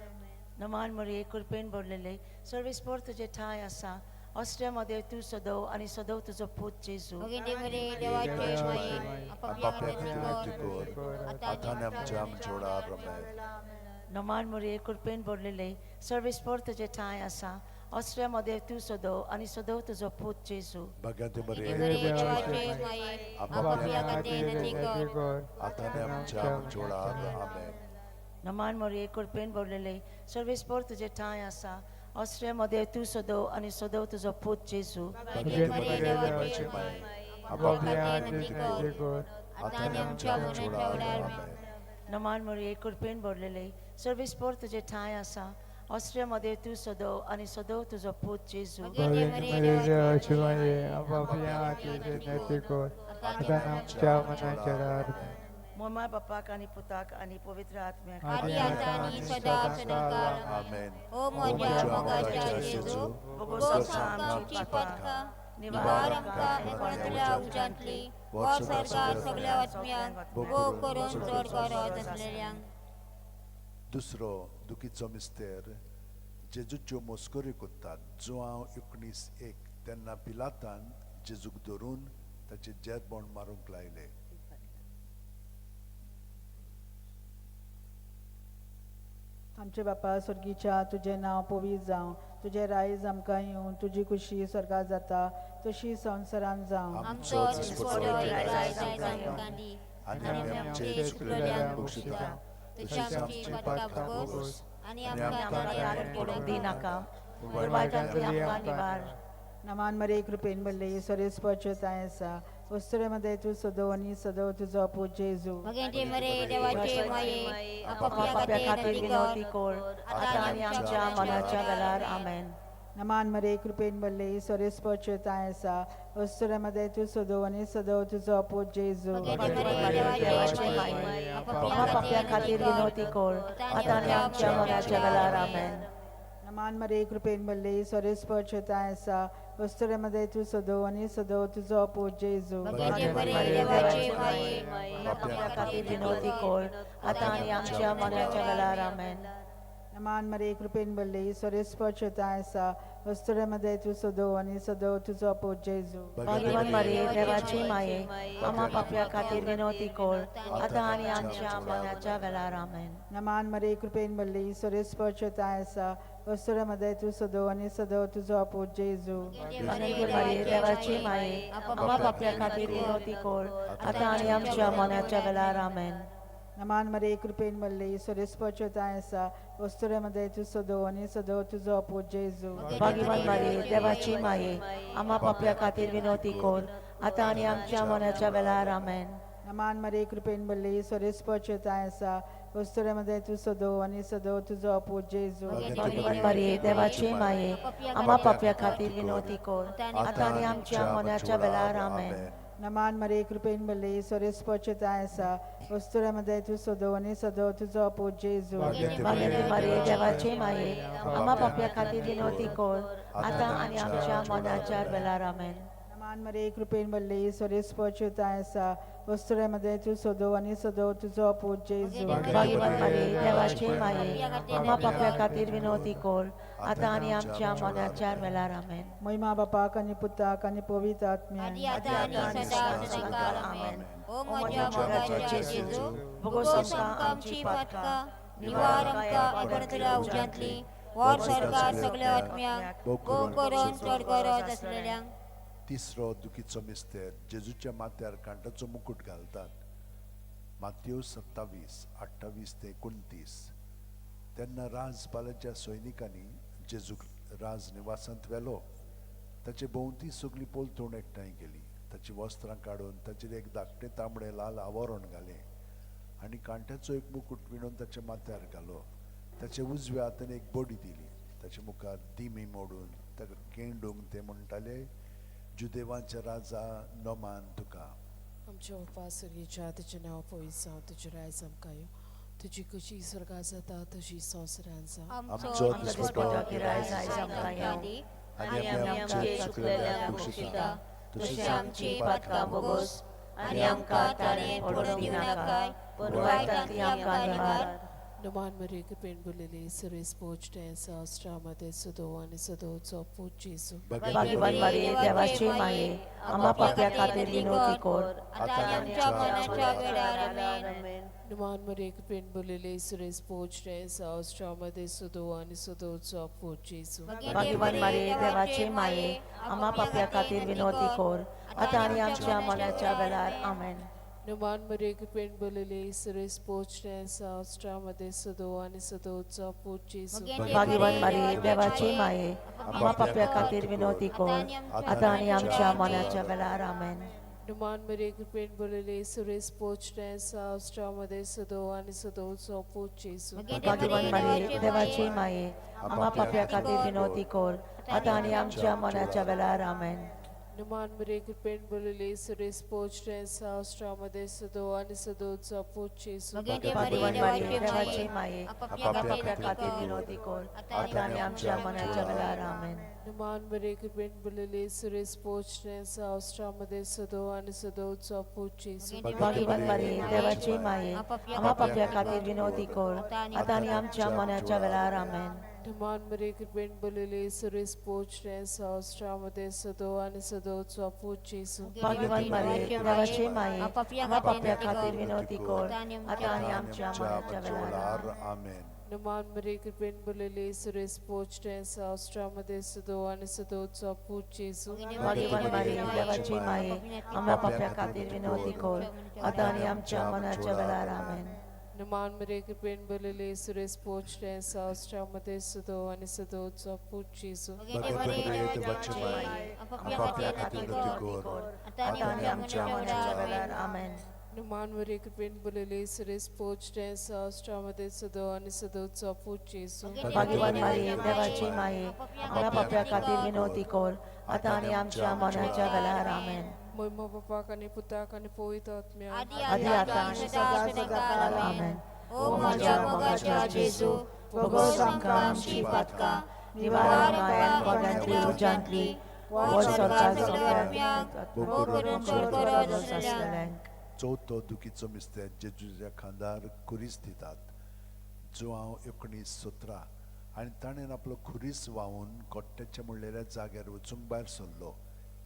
नमान मोरये कृपेन भरलेले सर्वेस्पर तुजे ठाय आसा. ऑस्ट्रियामध्ये तू सदव आणि सदव तुझो पूत जेजू. भगवंते देवाचे माये आपापल्या खातीर नती कर आतां आनी आमच्या मरणाच्या वेळार आमेन. नमान मोरये कृपेन भरलेले सर्वेस्पर तुजे ठाय आसा. ऑस्ट्रियामध्ये तू सदव आणि सदव तुझो पूत जेजू. भगवंते देवाचे माये आपापल्या खातीर नती कर आतां आनी आमच्या मरणाच्या वेळार आमेन. नमान मोरये कृपेन भरलेले सर्वेस्पर तुजे ठाय आसा. ऑस्ट्रियामध्ये तू सदव आणि सदव तुझो पूत जेजू. भगवंते देवाचे माये आपापल्या खातीर नती कर आतां आनी आमच्या मरणाच्या वेळार आमेन. नमान मोरये कृपेन भरलेले सर्वेस्पर तुजे ठाय आसा. ऑस्ट्रियामध्ये तू सदव आणि सदव तुझो पूत जेजू. भगवंते देवाचे माये आपापल्या खातीर नती कर आतां आनी आमच्या मरणाच्या वेळार आमेन. मोमा बापाक आणि पुताक आणि पवित्र आत्म्याक आदी आतां आनी सदां सदांकाळ आमेन. ओ म्हज्या मोगाच्या जेजू भोग आमची पातकां निवार आमकां एकवटल्या उजांतली वो सरकार सगळ्या आत्म्यांक भोग करून स्वर्गार रावत असलेल्यांक. दुसरो दुखीचो मिस्तेर जेजूच्यो मोस्करी कोत्तात जो हांव 19:1 तेन्ना पिलातान जेजूक धरून ताचे जेतबोंड मारूंक लायले. आमचे बापा स्वर्गीच्या तुझे नांव पवित्र जावं, तुझे रायज आमकां येवं, तुजी खुशी स्वर्गात जाता तशी संवसारांत जावं. आमचो दिसपटो रायज आमकां दी आनी आमी आमचे चुकलेल्यांक बक्षिता तशी आमची पातकां भोस आनी आमकां ताणें पडूंक दी नाका पूण वायटांतल्यान आमकां निवार. नमान मरे कृपेन भरले सर्वेस्पर्श ताय आसा. वस्त्रेमध्ये तू सदव आणि सदव तुझो पूत जेजू. भगवंते मरे देवाचे माये आपापल्या खातीर खातीर विनवती नती कर कर आतां आनी आमच्या मरणाच्या वेळार आमेन. नमान मरे कृपेन भरले सर्वेस्पर्श ताय आसा. वस्त्रेमध्ये तू सदव आणि सदव तुझो पूत जेजू. भगवंते मरे देवाचे माये आपापल्या खातीर विनवती कर आतां आनी आमच्या मरणाच्या वेळार आमेन. नमान मरे कृपेन भरले सर्वेस्पर्श ताय आसा. वस्त्रेमध्ये तू सदव आणि सदव तुझो पूत जेजू. भगवंते मरे देवाचे माये आपल्या खातीर विनवती कर आतां आनी आमच्या मरणाच्या वेळार आमेन. नमान मरे कृपेन भरले सर्वेस्पर्श ताय आसा. वस्त्रेमध्ये तू सदव आणि सदव तुझो पूत जेजू. भगवान मरे देवाची माये आम्हा आपल्या खातीर विनवती कर आतां आनी आमच्या मरणाच्या वेळार आमेन. नमान मरे कृपेन भरले सर्वेस्पर्श ताय आसा. वस्त्रेमध्ये तू सदव आणि सदव तुझो पूत जेजू. मरे देवाची माये आम्हा आपल्या खातीर विनवती कर आतां आनी आमच्या मरणाच्या वेळार आमेन. नमान मरे कृपेन भरले सर्वेस्पर्श ताय आसा. वस्त्रेमध्ये तू सदव आणि सदव तुझो पूत जेजू. भगवान मरे देवाची माये आम्हा आपल्या खातीर विनवती कर आतां आनी आमच्या मरणाच्या वेळार आमेन. नमान मरे कृपेन भरले सर्वेस्पर्श ताय आसा. वस्तुऱ्यामध्ये तू सदो आणि सदो तुझो पूज जेजू भगवान मरिये देवाचे माये आम्हा पाप्या खातीर विनोदी कोर आता आणि आमच्या मनाच्या वेळार आमेन नमान मरे कृपेन बल्ले सोरेस पोचता आसा वस्तुऱ्यामध्ये तू सदो आणि सदो तुझो पूज जेजू भगवान मरिये देवाचे माये आम्हा पाप्या खातीर विनोदी कोर आता आणि आमच्या मनाच्या वेळार आमेन नमान मरे कृपेन बल्ले सोरेस पोचता आसा वस्तुऱ्यामध्ये तू सदो आणि सदो तुझो पूज जेजू भगवान मरिये देवाचे माये आम्हा पाप्या खातीर विनोदी कोर आता आणि आमच्या मनाच्या वेळार आमेन महिमा बापाक आणि पुताक आणि पवित्र आत्म्यान आमेन ओ माझ्या मोगाच्या जेजू भोगोस आमकां आमची पातकां निवार आमकां अगोदरा उज्यांतली वर स्वर्गात सगळ्या आत्म्यांक भोग करून चड गरज असलेल्यांक तिसरो दुखीचो मिस्तेर जेजूच्या माथ्यार कांटाचो मुकुट घालतात. माथ्येव 27:28 ते 29. तेन्ना राजपालाच्या सैनिकांनी जेजूक राज निवासांत व्हेलो. ताचे भोंवती सगळी पोलतोण एकठांय केली. ताची वस्त्रां काडून ताचेर एक धाकटे तांबडे लाल आवरण घाले आनी कांट्याचो एक मुकुट विणून ताच्या माथ्यार घालो. ताचे उजव्या हातान एक बडी दिली. ताच्या मुखार दिमी मोडून ताका केंडूंक ते म्हणटाले, जुदेवांच्या राजा नोमान तुका. आमच्या बापा सुर्गीच्या तुजें नांव पवित्र जावं, तुजें रायज आमकां येवं, तुजी कुशी स्वर्गांत जाता तशी संवसारांत जावं. आमचो दिसपटो रायज आयज आमकां येवं आनी आमचे चुकलेल्यांक बक्षिता. तशें आमची पातकां भोगोस आनी आमकां ताणें पडूंक दिनाकाय, पूण वायटांतली आमकां निवार. नमान मरे कृपेन बुलेले सर्वेस पोचते सहस्रामध्ये सदो आणि सदोचो पूज जेजू भगवान मरिये देवाचे माये आम्हा पाप्या खातीर विनोदी कोर आता आमच्या मनाच्या वेळार आमेन. नमान मरे कृपेन बुलेले सर्वेस पोचते सहस्रामध्ये सदो आणि सदोचो पूज जेजू भगवान मरिये देवाचे माये आम्हा पाप्या खातीर विनोदी कोर आता आणि आमच्या मनाच्या वेळार आमेन. नमान मरे कृपेन बुलेले सर्वेस पोचते सहस्रामध्ये सदो आणि सदोचो पूज जेजू भगवान मरिये देवाचे माये आम्हा पाप्या खातीर विनोदी कोर आता आणि आमच्या मनाच्या वेळार आमेन. नमान मरे कृपेन बुलेले सर्वेस पोचते सहस्रामध्ये सदो आणि सदोचो पूज जेजू भगवान मरिये देवाचे माये आम्हा पाप्या खातीर विनोदी कोर आता आणि आमच्या मनाच्या वेळार आमेन. नमान मरे कृपेन बुलेले सर्वेस पोचते सहस्रामध्ये सदो आणि सदोचो पूज जेजू भगवान मरिये देवाचे माये आम्हा पाप्या खातीर विनोदी कोर आता आणि आमच्या मनाच्या वेळार आमेन. नमान मरे कृपेन बुलेले सर्वेस पोचते सहस्रामध्ये सदो आणि सदोचो पूज जेजू भगवान मरिये देवाचे माये आम्हा पाप्या खातीर विनोदी कोर आता आणि आमच्या मनाच्या वेळार आमेन. नमान मरे कृपेन बुलेले सर्वेस पोचते सहस्रामध्ये सदो आणि सदोचो पूज जेजू भगवान मरिये देवाचे माये आम्हा पाप्या खातीर विनोदी कोर आता आणि आमच्या मनाच्या वेळार आमेन. नमान मरे कृपेन बुलेले सर्वेस पोचते सहस्रामध्ये सदो आणि सदोचो पूज जेजू भगवान मरिये देवाचे माये आम्हा पाप्या खातीर विनोदी कोर आता आणि आमच्या मनाच्या वेळार आमेन. नमान मरे कृपेन बुलेले सर्वेस पोचते सहस्रामध्ये सदो आणि सदोचो पूज जेजू भगवान मरिये देवाचे माये आम्हा पाप्या खातीर विनोदी कोर आता आणि आमच्या मनाच्या वेळार आमेन. नमान मरे कृपेन बुलेले सर्वेस पोचते सहस्रामध्ये सदो आणि सदोचो पूज जेजू भगवान मरिये देवाचे माये आम्हा पाप्या खातीर विनोदी कोर आता आणि आमच्या मनाच्या वेळार आमेन. महिमा बापाक आणि पुताक आणि पवित्र आत्म्याक आदी आता आणि सदां आमेन. ओ माझ्या मोगाच्या जेजू भोगोस आमकां आमची पातकां निवार मायन कोणांतली उज्यांतली वर स्वर्गात सगळ्या आत्म्यांक भोग करून चड गरज असलेल्यांक. चवथो दुखीचो मिस्तेर जेजूच्या खांदार खुरीस दितात. जुआंव 19:17 आनी ताणें आपलो खुरीस व्हांवून कोट्ट्याच्या म्हणलेल्या जाग्यार वचूंक भायर सरलो.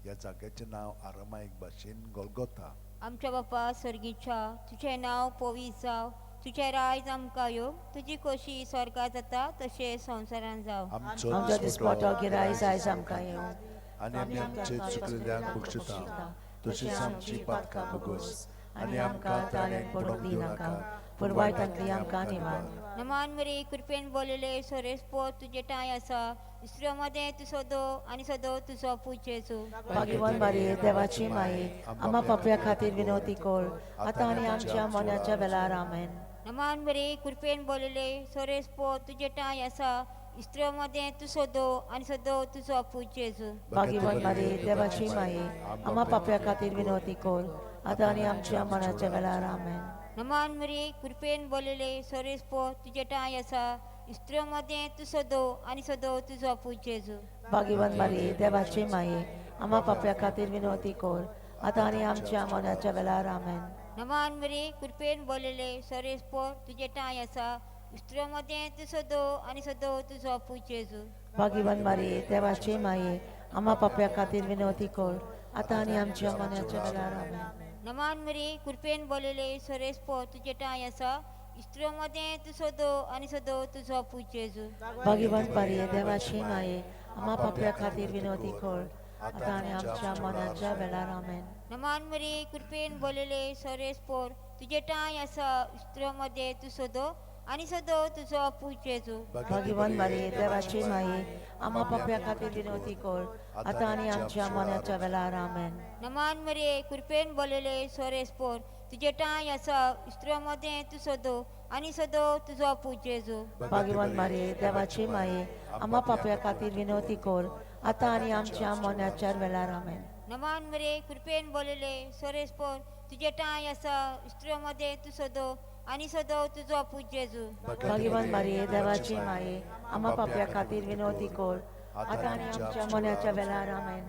ह्या जाग्याचें नांव आरामायक भाशेन गोल्गोथा. आमच्या बापा स्वर्गीच्या तुझें नांव पवित्र जावं, तुझें रायज आमकां येवं, तुजी खोशी स्वर्गांत जाता तशें संवसारांत जावं. आमचो दिसपटो गिरायज आयज आमकां येवं आनी आमी आमचे चुकलेल्यांक बक्षिता. तशेंच आमची पातकां भोगोस आनी आमकां ताणें पडूंक दिनाका, पूण वायटांतली आमकां निवार. नमान मरे कृपेन बोलले सोरेस पोट तुजे टाय आसा, इस्रो मध्ये तू सोदो आनी सोदो तुजो पूज जेजू भगवान मरिये देवाची माये आम्हा पाप्या खातीर विनोदी कोर आता आणि आमच्या मनाच्या वेळार आमेन. नमान बरे कृपेन बोलले सोरेस पो तुझे टाय असा इस्त्रोमध्ये तू सोदो आणि सोदो तुझो पूज जेजू भाग्यवान मारे देवाची माये आम्हा पाप्या खातीर विनवती कर आता आणि आमच्या मनाच्या वेळार आमेन. नमान बरे कृपेन बोलले सोरेस पो तुझे टाय असा इस्त्रोमध्ये तू सोदो आणि सोदो तुझो पूज जेजू भाग्यवान मारे देवाची माये आम्हा पाप्या खातीर विनवती कर आता आणि आमच्या मनाच्या वेळार आमेन. नमान बरे कृपेन बोलले सोरेस पो तुझे टाय असा इस्त्रोमध्ये तू सोदो आणि सोदो तुझो पूज जेजू भाग्यवान मारे देवाची माये आम्हा पाप्या खातीर विनवती कर आता आणि आमच्या मनाच्या वेळार आमेन. नमान बरे कृपेन बोलले सोरेस पो तुझे टाय असा इस्त्रोमध्ये तू सोदो आणि सोदो तुझो पूज जेजू भाग्यवान मारे देवाची माये आम्हा पाप्या खातीर विनवती कर आता आणि आमच्या मनाच्या वेळार आमेन. नमान बरे कृपेन बोलले सोरेस पोर तुझे टाय असा इस्त्रोमध्ये तू सोदो आणि सोदो तुझो पूज जेजू भाग्यवान मारे देवाची माये आम्हा पाप्या खातीर विनवती कर आता आणि आमच्या मनाच्या वेळार आमेन. नमान बरे कृपेन बोलले सोरेस पोर तुझे टाय असा इस्त्रोमध्ये तू सोदो आणि सोदो तुझो पूज जेजू भाग्यवान मारे देवाची माये आम्हा पाप्या खातीर विनवती कर आता आणि आमच्या मनाच्या वेळार आमेन. नमान बरे कृपेन बोलले सोरेस पोर तुझे टाय असा इस्त्रोमध्ये तू सोदो आणि सोदो तुझो पूज जेजू भाग्यवान मारे देवाची माये आम्हा पाप्या खातीर विनवती कर आता आणि आमच्या मनाच्या वेळार आमेन.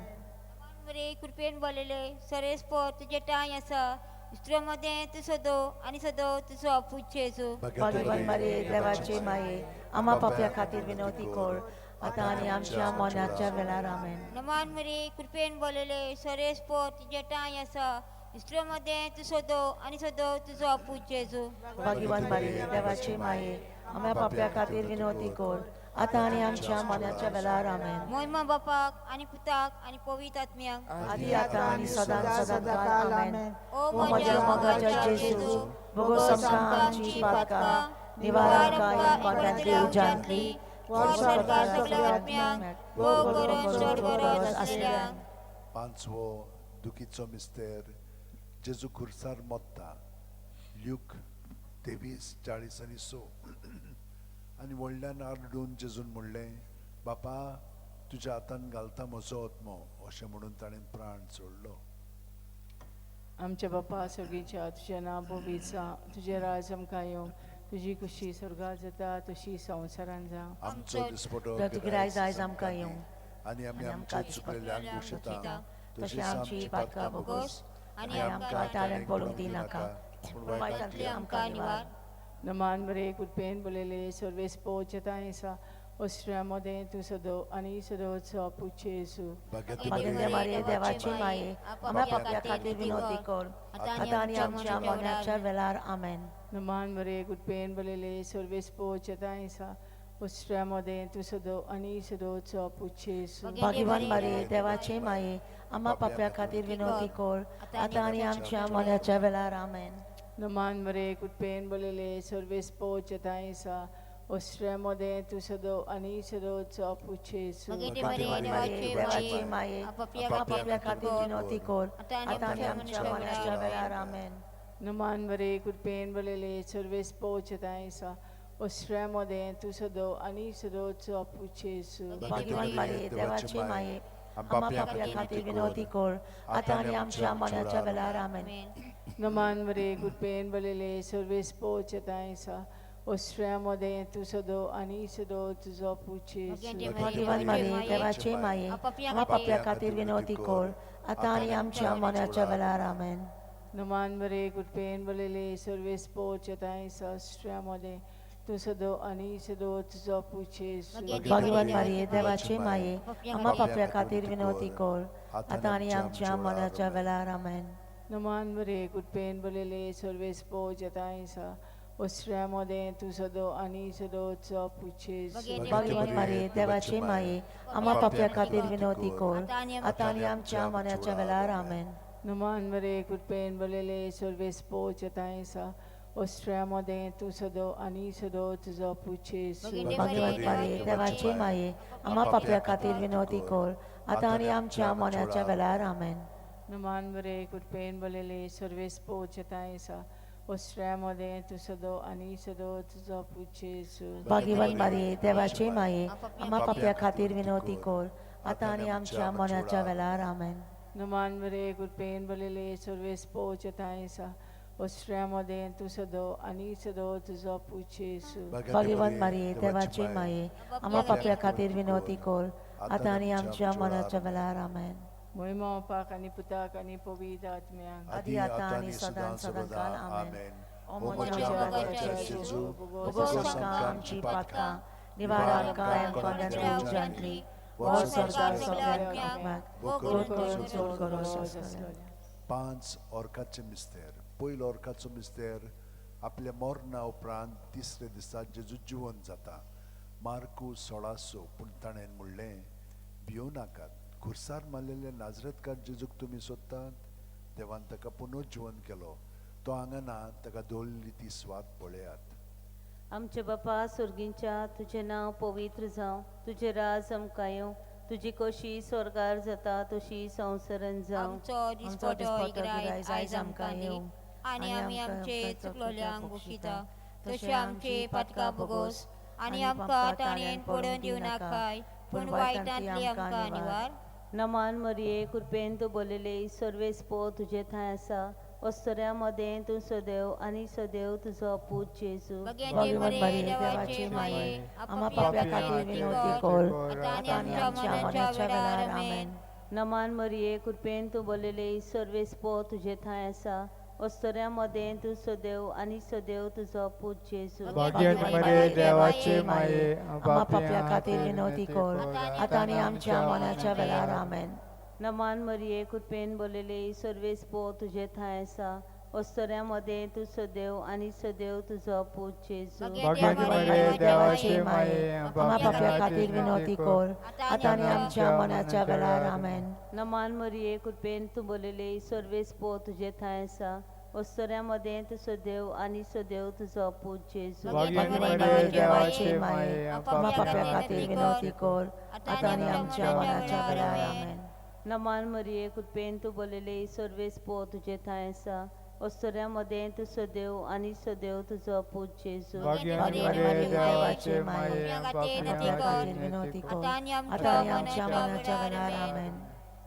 बरे कृपेन बोलले सोरेस पोर तुझे टाय असा इस्त्रोमध्ये तू सोदो आणि सोदो तुझो पूज जेजू भाग्यवान मारे देवाची माये आम्हा पाप्या खातीर विनवती कर आता आणि आमच्या मनाच्या वेळार आमेन. नमान बरे कृपेन बोलले सोरेस पोर तुझे टाय असा इस्त्रोमध्ये तू सोदो आणि सोदो तुझो पूज जेजू भाग्यवान मारे देवाची माये आम्हा पाप्या खातीर विनवती कर आता आणि आमच्या मनाच्या वेळार आमेन. महिमा बापाक आणि पुताक आणि पवित्र आत्म्याक आदी आता आणि सदां सदांकाळ आमेन. ओ ओ म्हज्या मोगाच्या जेजू भोगोस आमकां आमची पातकां निवारण कायम कोंड्यांतली उजांतली वर्षभर सगळ्या आत्म्याक वो करून चड गरज आसल्या. पांचवो दुखीचो मिस्तेर जेजू खुर्सार मोत्ता ल्यूक 23:40 आनी व्हडल्यान आरडून जेजून म्हणलें बापा तुज्या हातान घालता म्हजो आत्मो अशें म्हणून ताणें प्राण सोडलो. आमच्या बापा सगळीच्या तुझें नांव पवित्र जावं तुजें राज आमकां येवं तुजी खुशी स्वर्गांत जाता तशी संवसारांत जावं. आमचो दिसपटो रायज आयज आमकां येवं आनी आमी आमच्या चुकलेल्यांक दोशिता तशी आमची पातकां भोगोस आनी आमकां तारण पडूंक दिनाका पूण वायटांतली आमकां निवार. नमान बरे कृपेन बोलले सर्वेस पोचताय सा ओस्ट्रियामध्ये तू सदो आणि सदोचो पूज जेजू भाग्यवान मारे देवाची माये आम्हा पाप्या खातीर विनवती कर आता आणि आमच्या मनाच्या वेळार आमेन. नमान बरे कृपेन बोलले सर्वेस पोचताय सा ओस्ट्रियामध्ये तू सदो आणि सदोचो पूज जेजू भाग्यवान मारे देवाची माये आम्हा पाप्या खातीर विनवती कर आता आणि आमच्या मनाच्या वेळार आमेन. नमान बरे कृपेन बोलले सर्वेस पोचताय सा ओस्ट्रियामध्ये तू सदो आणि सदोचो पूज जेजू भाग्यवान मारे देवाची माये आम्हा पाप्या खातीर विनवती कर आता आणि आमच्या मनाच्या वेळार आमेन. नमान बरे कृपेन बोलले सर्वेस पोचताय सा ओस्ट्रियामध्ये तू सदो आणि सदोचो पूज जेजू भाग्यवान मारे देवाची माये आम्हा पाप्या खातीर विनवती कर आता आणि आमच्या मनाच्या वेळार आमेन. नमान बरे कृपेन बोलले सर्वेस पोचताय सा ओस्ट्रियामध्ये तू सदो आणि सदो तुझो पूज जेजू भाग्यवान मारे देवाची माये आम्हा पाप्या खातीर विनवती कर आता आणि आमच्या मनाच्या वेळार आमेन. नमान बरे कृपेन बोलले सर्वेस पोचताय सा ओस्ट्रियामध्ये तू सदो आणि सदो तुझो पूज जेजू भाग्यवान मारे देवाची माये आम्हा पाप्या खातीर विनवती कर आता आणि आमच्या मनाच्या वेळार आमेन. नमान बरे कृपेन बोलले सर्वेस पोचताय सा ओस्ट्रियामध्ये तू सदो आणि सदोचो पूज जेजू भाग्यवान मारे देवाची माये आम्हा पाप्या खातीर विनवती कर आता आणि आमच्या मनाच्या वेळार आमेन. नमान बरे कृपेन बोलले सर्वेस पोचताय सा ओस्ट्रियामध्ये तू सदो आणि सदो तुझो पूज जेजू भाग्यवान मारे देवाची माये आम्हा पाप्या खातीर विनवती कर आता आणि आमच्या मनाच्या वेळार आमेन. नमान बरे कृपेन बोलले सर्वेस पोचताय सा ओस्त्र्यामध्ये तू सदो आणि सदो तुझो पूज्य येसू भाग्यवान मारिये देवाचे माये आम्हा पाप्या खातीर विनवती कर आता आणि आमच्या मनाच्या वेळार आमेन. नमान बरे गुरपेन बलेले सर्वेस पोच तायसा ओस्त्र्यामध्ये तू सदो आणि सदो तुझो पूज्य येसू भाग्यवान मारिये देवाचे माये आम्हा पाप्या खातीर विनवती कर आता आणि आमच्या मनाच्या वेळार आमेन. महिमा पाक आणि पुताक आणि पवित्र आत्म्याक आदी आता आणि सदां सदांकाल आमेन. ओ म्हज्या मोगाच्या जेजू, भोगोस आमकां आमची पातकां निवार आमकां एमकां उजांतली वो सरकार सगळ्यांक भोगोन चोड करोस आसतलें. 5 ओर्काचे मिस्तेर. पयलो ओर्काचो मिस्तेर आपल्या मोरणा उपरांत तिसरे दिसा जेजू जिवंत जाता. मार्कू 16:6 पूण ताणें म्हणलें भियो नाकात. खुर्सार मारलेले नाजरेतकार जेजूक तुमी सोदतात. देवान ताका पुनर्जीवन केलो. तो हांगा ना. ताका दवरलेली ती स्वात पळयात. आमचे बापा सुर्गींच्या तुझे नाव पवित्र जावं, तुझे राज आमकां येवं, तुजी कशी स्वर्गार जाता तशी संवसारान जावं. आमचो दिसपटो आयज आमकां दी आनी आमी आमचे चुकलोल्यांक बक्षिता तशें आमची पातकां भोगोस आनी आमकां ताणेन पडोवन दिवं नाकाय पूण वायटांतली आमकां निवार. नमान मरिये कृपेन तूं बोलिले सर्वेस्पो तुजे थंय आसा वस्तऱ्या मदें तूं सदैव आनी सदैव तुजो पूत जेजू. भगवंते बरे देवाचे माये आम्हा पाप्या खातीर विनवती कर आता आनी आमच्या मनाच्या वेळार आमेन. नमान मरिये कृपेन तूं बोलिले सर्वेस्पो तुजे थंय आसा वस्तऱ्या मदें तूं सदैव आनी सदैव तुजो पूत जेजू. भाग्यवान मरिये देवाचे माये आम्हा पाप्या खातीर विनवती कर आता आनी आमच्या मनाच्या वेळार आमेन. नमान मरिये कृपेन बोलिले सर्वेस्पो तुजे थंय आसा वस्तऱ्या मदें तूं सदैव आनी सदैव तुजो पूत जेजू. भाग्यवान मरिये देवाचे माये आम्हा पाप्या खातीर विनवती कर आता आनी आमच्या मनाच्या वेळार आमेन. नमान मरिये कृपेन तूं बोलिले सर्वेस्पो तुजे थंय आसा वस्तऱ्या मदें तूं सदैव आनी सदैव तुजो पूत जेजू. भाग्यवान मरिये देवाचे माये आम्हा पाप्या खातीर विनवती कर आता आनी आमच्या मनाच्या वेळार आमेन. नमान मरिये कृपेन तूं बोलिले सर्वेस्पो तुजे थंय आसा वस्तऱ्या मदें तूं सदैव आनी सदैव तुजो पूत जेजू. भाग्यवान मरिये देवाचे माये पाप्या खातीर विनवती कर आता आनी आमच्या मनाच्या वेळार आमेन.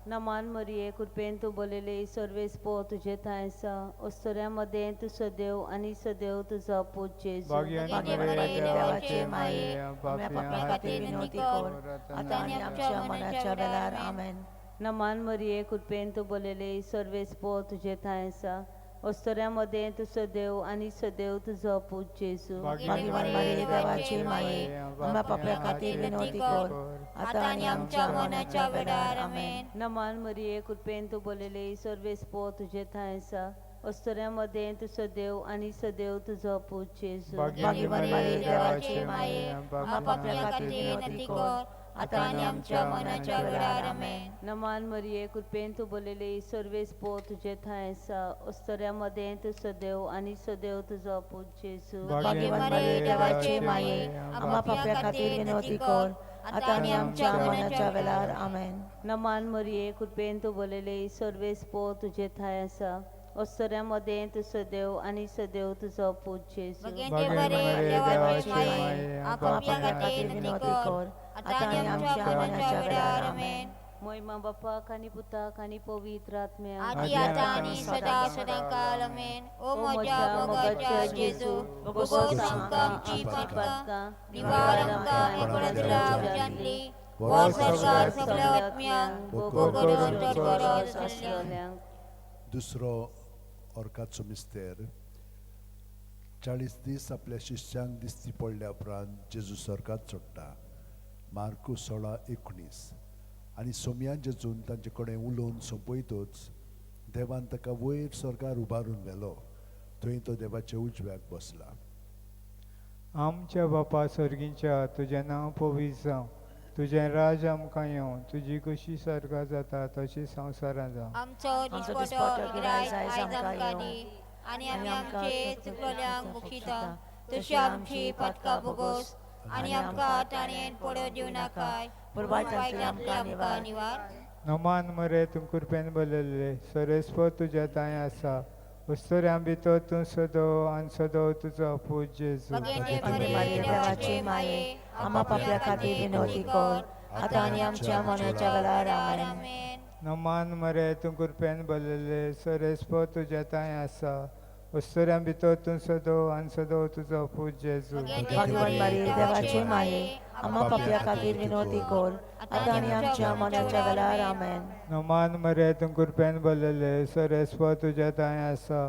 नमान मरिये कृपेन तूं बोलिले सर्वेस्पो तुजे थंय आसा वस्तऱ्या मदें तूं सदैव आनी सदैव तुजो पूत जेजू. भाग्यवान मरिये देवाचे माये पाप्या खातीर विनवती कर आता आनी आमच्या मनाच्या वेळार आमेन. नमान मरिये कृपेन तूं बोलिले सर्वेस्पो तुजे थंय आसा वस्तऱ्या मदें तूं सदैव आनी सदैव तुजो पूत जेजू. भाग्यवान मरिये देवाचे माये आम्हा पाप्या खातीर विनवती कर आता आनी आमच्या मनाच्या वेळार आमेन. नमान मरिये कृपेन तूं बोलिले सर्वेस्पो तुजे थंय आसा वस्तऱ्या मदें तूं सदैव आनी सदैव तुजो पूत जेजू. भाग्यवान मरिये देवाचे माये आम्हा पाप्या खातीर विनवती कर आता आनी आमच्या मनाच्या वेळार आमेन. नमान मरिये कृपेन तूं बोलिले सर्वेस्पो तुजे थंय आसा वस्तऱ्या मदें तूं सदैव आनी सदैव तुजो पूत जेजू. भाग्यवान मरिये देवाचे माये आम्हा पाप्या खातीर विनवती कर आता आनी आमच्या मनाच्या वेळार आमेन. नमान मरिये कृपेन तूं बोलिले सर्वेस्पो तुजे थंय आसा वस्तऱ्या मदें तूं सदैव आनी सदैव तुजो पूत जेजू. भगवंते बरे देवाचे माये आम्हा पाप्या खातीर विनवती कर आता आनी आमच्या मनाच्या वेळार आमेन. महिमा बापाक आनी पुताक आनी पवित्र आत्म्याक आदी आतां आनी सदा सदांकाल आमेन. ओ म्हज्या मोगाच्या जेजू भोगोस आमकां आमची पातकां निवार आमकां एकोणिसला उजांतली वो सरकार सगळ्या आत्म्यांक भोगोन चोड करोस आसतलें. दुसरो ओर्काचो मिस्तेर 40 दीस आपल्या शिश्यांक दिसती पडल्या उपरांत जेजू स्वर्गांत चडटा. मार्कू 16:19 आनी सोमया जेजून तांचे कडेन उलोवन सोंपयतूच देवान ताका वयर स्वर्गार उबारून व्हेलो. थंय तो देवाच्या उजव्याक बसला. आमच्या बापा सर्गींच्या तुजें नांव पवित्र जावं, तुजें राज आमकां येवं, तुजी कशी स्वर्गार जाता तशी संवसारांत जावं. आमचो दिसपटो गिरायज आयज आमकां दी आनी आमी आमचे चुकलोल्यांक बक्षिता तशी आमची पातकां भोगोस आनी आमकां ताणेन पडोवन दिवं नाकाय पूण वायटांतली आमकां निवार. नमान मरे तूं कृपेन बोलिल्ले सर्वेस्पो तुजे थंय आसा उस्तोऱ्यां भितर तूं सदो आनी सदो तुजो पूत जेजू भगेंदे बरे देवाचे माये आम्हा पापल्या खातीर विनवती कर आता आनी आमच्या मरणाच्या वेळार आमेन. नमान मरे तूं कृपेन भरलेले सरेस्पो तुज्या तांय आसा उस्तोऱ्यां भितर तूं सदो आनी सदो तुजो पूत जेजू भगवान मारी देवाचे माये आम्हा पापल्या खातीर विनवती कर आता आनी आमच्या मरणाच्या वेळार आमेन. नमान मरे तूं कृपेन भरलेले सरेस्पो तुज्या तांय आसा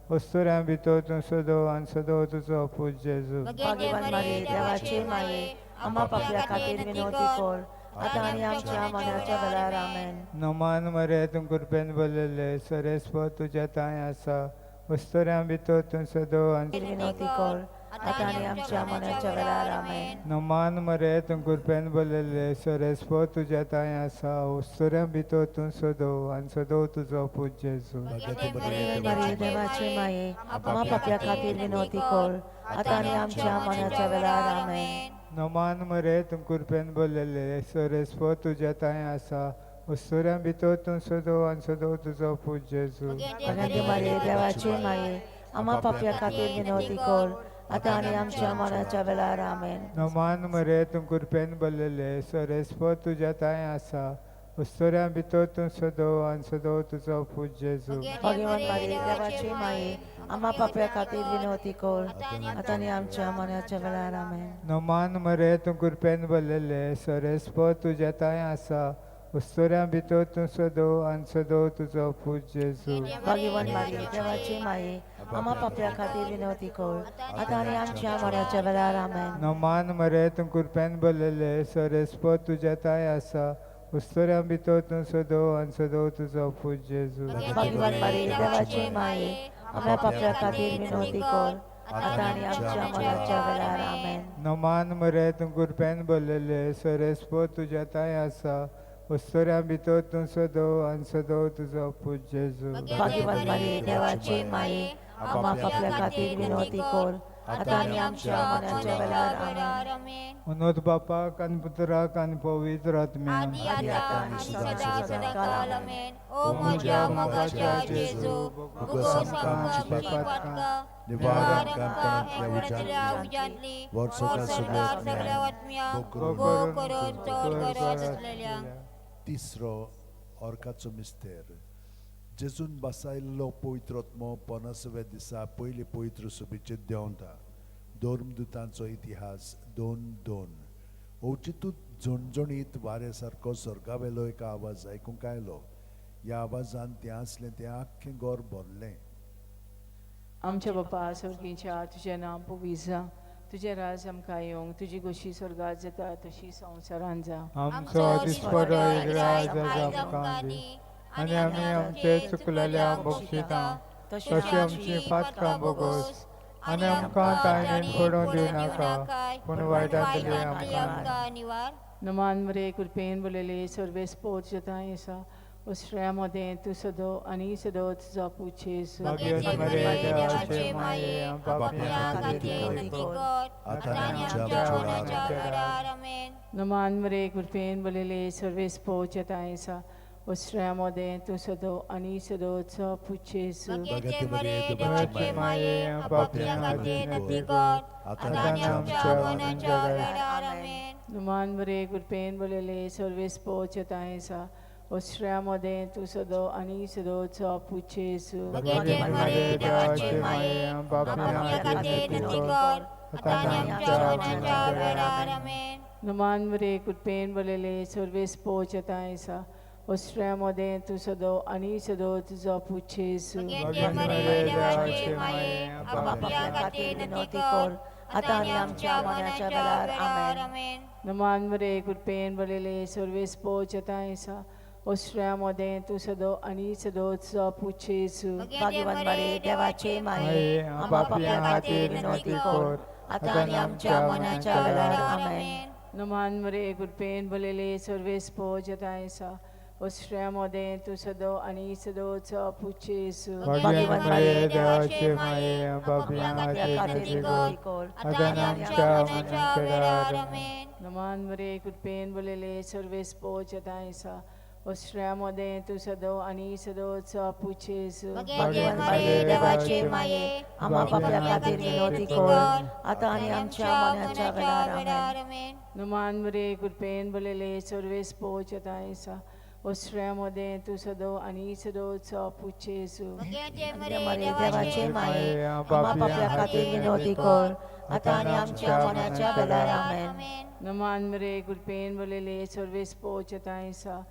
उस्तोऱ्यां भितर तूं सदो आनी सदो तुजो पूत जेजू भगवान मारी देवाचे माये आम्हा पापल्या खातीर विनवती कर आता आनी आमच्या मरणाच्या वेळार आमेन. नमान मरे तूं कृपेन भरलेले सरेस्पो तुज्या तांय आसा उस्तोऱ्यां भितर तूं सदो आनी विनवती कर आता आनी आमच्या मरणाच्या वेळार आमेन. नमान मरे तूं कृपेन भरलेले सरेस्पो तुज्या तांय आसा उस्तोऱ्यां भितर तूं सदो आनी सदो तुजो पूत जेजू मारी देवाचे माये आम्हा पापल्या खातीर विनवती कर आता आनी आमच्या मरणाच्या वेळार आमेन. नमान मरे तूं कृपेन भरलेले सरेस्पो तुज्या तांय आसा उस्तोऱ्यां भितर तूं सदो आनी सदो तुजो पूत जेजू मारी देवाचे माये आम्हा पापल्या खातीर विनवती कर आता आनी आमच्या मरणाच्या वेळार आमेन. नमान मरे तूं कृपेन भरलेले सरेस्पो तुज्या तांय आसा उस्तोऱ्यां भितर तूं सदो आनी सदो तुजो पूत जेजू भगवान मारी देवाचे माये आम्हा पापल्या खातीर विनवती कर आता आनी आमच्या मरणाच्या वेळार आमेन. नमान मरे तूं कृपेन भरलेले सरेस्पो तुज्या तांय आसा उस्तोऱ्यां भितर तूं सदो आनी सदो तुजो पूत जेजू भगवान मारी देवाचे माये आम्हा पापल्या खातीर विनवती कर आता आनी आमच्या मरणाच्या वेळार आमेन. नमान मरे तूं कृपेन भरलेले सरेस्पो तुज्या तांय आसा उस्तोऱ्यां भितर तूं सदो आनी सदो तुजो पूत जेजू भगवान मारी देवाचे माये आम्हा पापल्या खातीर विनवती कर आता आनी आमच्या मरणाच्या वेळार आमेन. नमान मरे तूं कृपेन भरलेले सरेस्पो तुज्या तांय आसा उस्तोऱ्यां भितर तूं सदो आनी सदो तुजो पूत जेजू भगवान मारी देवाचे माये आम्हा पापल्या खातीर विनवती कर आता आनी आमच्या मरणाच्या वेळार आमेन. मनोज बापाक आनी पुत्राक आनी पवित्र आत्म्याक ओ म्हज्या मोगाच्या जेजू भगवंताची पातकां निवारण कांतल्या उज्यांतली वर्सोका सगळ्या आत्म्यांक भोग करून चड गरज आसलेल्यांक. तिसरो ऑर्काचो मिस्तेर जेजून बसायल्लो पवित्रोत्मो 50व्या दिसा पयली पवित्र सुबेचेर देंवता. धर्मदुतांचो इतिहास 2:2 ओचितूच झणझणीत वारे सारको स्वर्गावेलो एक आवाज आयकूंक आयलो. ह्या आवाजान तें आसलें तें आख्खें घर भरलें. आमच्या बापा स्वर्गीच्या तुजें नांव पवित्र जावं तुजें राज आमकां येवंक तुजी कशी स्वर्गात जाता तशी संवसारांत जावं. आमचो दिसपरो राज आमकां दी आनी आमी आमचे चुकलेल्या बक्षितां तशी आमची पातकां बोगोस आनी आमकां तायणेन पडोवन दिवं नाका पूण वायटांतली आमकां निवार. नमान मरे कृपेन भरलेले सर्वेस पोच जाता येसा उस्ट्र्यामध्ये तू सदो आनी सदो तुजो पूत जेजू भगवान मरे देवाचे माये पापियां खातीर विनवती कर आता आमच्या मरणाच्या वेळार आमेन. नमान मरे कृपेन भरलेले सर्वेस पोच जाता येसा उस्ट्र्यामध्ये तू सदो आनी सदो तुजो पूत जेजू देवाचे माये पापियां खातीर विनवती कर आता आमच्या मरणाच्या वेळार आमेन. नमान मरे कृपेन भरलेले सर्वेस पोच जाता येसा उस्ट्र्यामध्ये तू सदो आनी सदो तुजो पूत जेजू भगवान मरे देवाचे माये पापियां खातीर विनवती कर आता आमच्या मरणाच्या वेळार आमेन. नमान मरे कृपेन भरलेले सर्वेस पोच जाता येसा उस्ट्र्यामध्ये तू सदो आनी सदो तुजो पूत जेजू भगवान मरे देवाचे माये पापल्या खातीर विनवती कर आता आनी आमच्या मरणाच्या वेळार आमेन. नमान मरे कृपेन भरलेले सर्वेस पोच जाता येसा उस्ट्र्यामध्ये तू सदो आनी सदो तुजो पूत जेजू भगवान मारे देवाचे माये आम्हा पापल्या खातीर विनवती कर आता आनी आमच्या मरणाच्या वेळार आमेन. नमान मरे कृपेन भरलेले सर्वेस पोच जाता येसा उस्ट्र्यामध्ये तू सदो आनी सदो तुजो पूत जेजू भगवान मरे देवाचे माये पापियां खातीर विनवती कर आता आमच्या मरणाच्या वेळार आमेन. नमान मरे कृपेन भरलेले सर्वेस पोच जाता येसा ओस्ट्रियामध्ये तू सदो आणि सदोचो आपुचे येसू भगवान मारे देवाचे माये आम्हा पापल्या खातीर विनोदी कर आता आणि आमच्या मरणाच्या वेळार आमेन. नमान बरे कृपेन बोलेले सर्वेस पोच येता ओस्ट्रियामध्ये तू सदो आणि सदोचो आपुचे येसू मारे देवाचे माये आम्हा पापल्या खातीर विनोदी कर आता आणि आमच्या मरणाच्या वेळार आमेन. नमान बरे कृपेन बोलेले सर्वेस पोच येता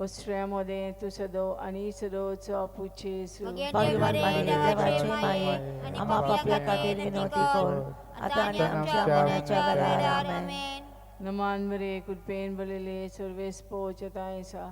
ओस्ट्रियामध्ये तू सदो आणि सदोचो आपुचे येसू भगवान मारे देवाचे माये आम्हा पापल्या खातीर विनोदी कर आता आणि आमच्या मरणाच्या वेळार आमेन. नमान बरे कृपेन बोलेले सर्वेस पोच येता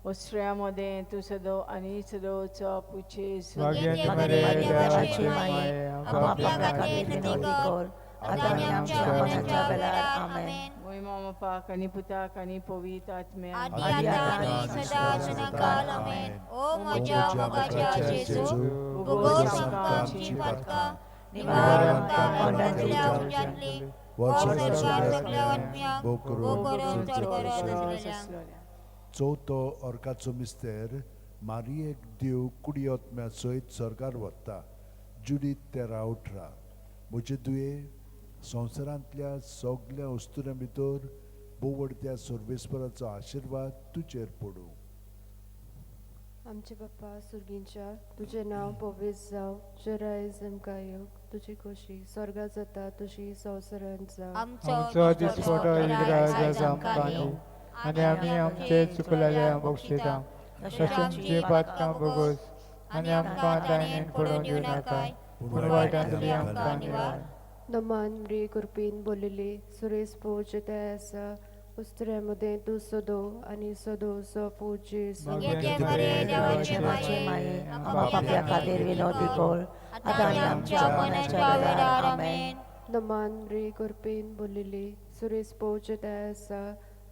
ओस्ट्रियामध्ये तू सदो आणि सदोचो आपुचे येसू भगवान मारे देवाचे माये आम्हा पापल्या खातीर विनोदी कर आता आणि आमच्या मरणाच्या वेळार आमेन. महिमा पाक आणि पुताक आणि पवित्र आत्म्या आदि आता आणि सदा सदाकाल आमेन. ओ माझ्या मोगाच्या जेजू भोगोस आमकां आमची पातकां निवार आमकां कोंडांतल्या उज्यांतली वर्सभर सगळ्या आत्म्यांक भोग करून चड करून चवथो अर्काचो मिस्तेर मारयेक देव कुडी आत्म्या सयत सरकार वता. जुडीत 13:18 म्हजे दुये संवसारांतल्या सगळ्या वस्तुऱ्यां भितर बोवडत्या सर्वेस्पराचो आशिर्वाद तुजेर पडूं. आमचे बाप्पा सुर्गींच्या तुझे नाव पवित्र जावं, तुझे रायज आमकां येवं, तुजी खोशी स्वर्गात जाता तशी संवसारांत जावं. आमचो दिसपटो इग्राज आमकां दी आनी आमी आमचे चुकलेले बक्षिता तशें आमची पातकां भोगोस आनी आमकां दायनीन पडून दिवं नाका पूण वायटांतली आमकां निवार. नमान रे कृपेन बोलिले सुरेश पोच ते आसा उस्त्र्यामध्ये तू सदो आणि सदोचो पूज येसू देवाचे माये आम्हा पापल्या खातीर विनोदी कर आता आणि आमच्या मरणाच्या वेळार आमेन. नमान रे कृपेन बोलिले सुरेश पोच ते आसा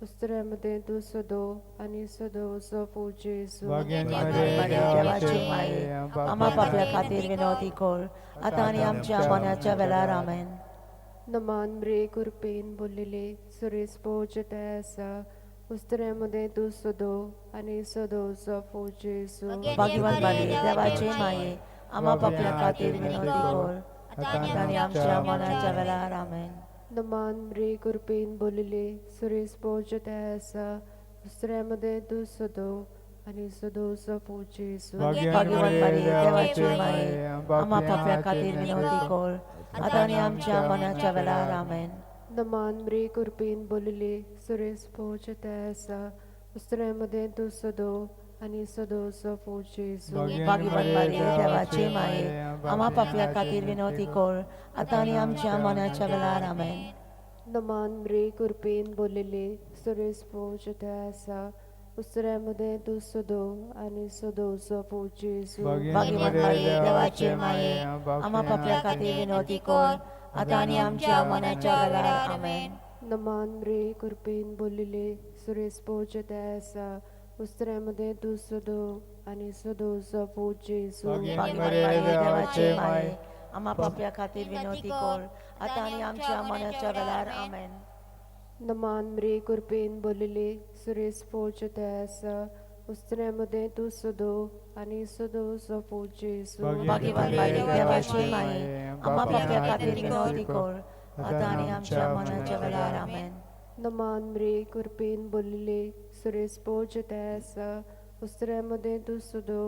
उस्त्र्यामध्ये तू सदो आणि सदोचो पूज येसू देवाचे माये आम्हा पापल्या खातीर विनोदी कर आता आणि आमच्या मरणाच्या वेळार आमेन. नमान रे कृपेन बोलिले सुरेश पोच ते आसा उस्त्र्यामध्ये तू सदो आणि सदोचो पूज येसू भगवान मारे देवाचे माये आम्हा पापल्या खातीर विनोदी कर आता आणि आमच्या मरणाच्या वेळार आमेन. नमान रे कृपेन बोलिले सुरेश पोच ते आसा उस्त्र्यामध्ये तू सदो आणि सदोचो पूज येसू भगवान मारे देवाचे माये आम्हा पापल्या खातीर विनोदी कर आता आणि आमच्या मरणाच्या वेळार आमेन. नमान रे कृपेन बोलिले सुरेश पोच ते आसा उस्त्र्यामध्ये तू सदो आणि सदोचो पूज येसू भगवान मारे देवाचे माये आम्हा पापल्या खातीर विनोदी कर आता आणि आमच्या मरणाच्या वेळार आमेन. नमान रे कृपेन बोलिले सुरेश पोच ते आसा उस्त्र्यामध्ये तू सदो आणि सदोचो पूज येसू भगवान मारे देवाचे माये आम्हा पापल्या खातीर विनोदी कर आता आणि आमच्या मरणाच्या वेळार आमेन. नमान रे कृपेन बोलिले सुरेश पोच ते आसा उस्त्र्यामध्ये तू सदो आणि सदोचो पूज येसू भगवान मारे देवाचे माये आम्हा पापल्या खातीर विनोदी कर आता आणि आमच्या मरणाच्या वेळार आमेन. नमान रे कृपेन बोलिले सुरेश पोच ते आसा उस्त्र्यामध्ये तू सदो आणि सदोचो पूज येसू भगवान मारे देवाचे माये आम्हा पापल्या खातीर विनोदी कर आता आणि आमच्या मरणाच्या वेळार आमेन. नमान रे कृपेन बोलिले सुरेश पोच ते आसा उस्त्र्यामध्ये तू सदो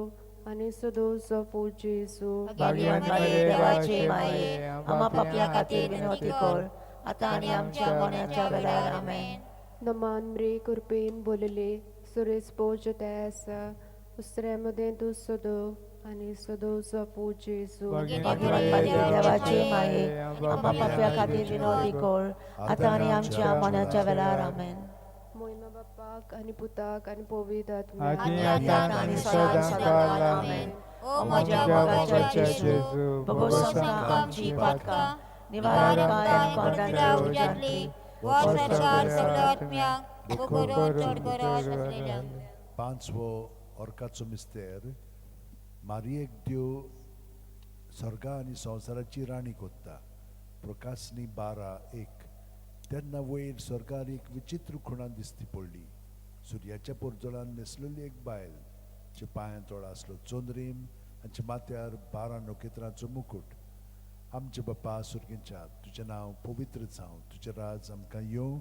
आणि सदोचो पूज येसू भगवान मारे देवाचे माये आम्हा पापल्या खातीर विनोदी कर आता आणि आमच्या मरणाच्या वेळार आमेन. नमान रे कृपेन बोलिले सुरेश पोच ते आसा उस्त्र्यामध्ये तू सदो आणि सदोचो पूज येसू भगवान मारे देवाचे माये आम्हा पापल्या खातीर विनोदी कर आता आणि आमच्या मरणाच्या वेळार आमेन. मोहिमा बाप्पाक आणि पुताक आणि पवित्र आदि आत्म्याक आता आणि सदाकाल आमेन. ओ माझ्या मोगाच्या जेजू भोगोस आमकां आमची पातकां निवार आमकां कोंडांतल्या उज्यांतली वर्सभर सगळ्या आत्म्यांक भोग करून चड करून असलेल्यांक. पांचवो अर्काचो मिस्तेर मारयेक देव सर्गा आनी संवसाराची राणी कोत्ता. प्रकाशनी 12:1 तेन्ना वयर सर्गार एक विचित्र खुणां दिसती पडली. सुर्याच्या पोरजोळान न्हेसलेली एक बायल चे पांयां तोळा आसलो चोंदरीम आनी माथ्यार 12 नोखेत्रांचो मुकुट. आमचे बाप्पा सुर्गींच्या तुजें नांव पवित्र जावं, तुजें राज आमकां येवं,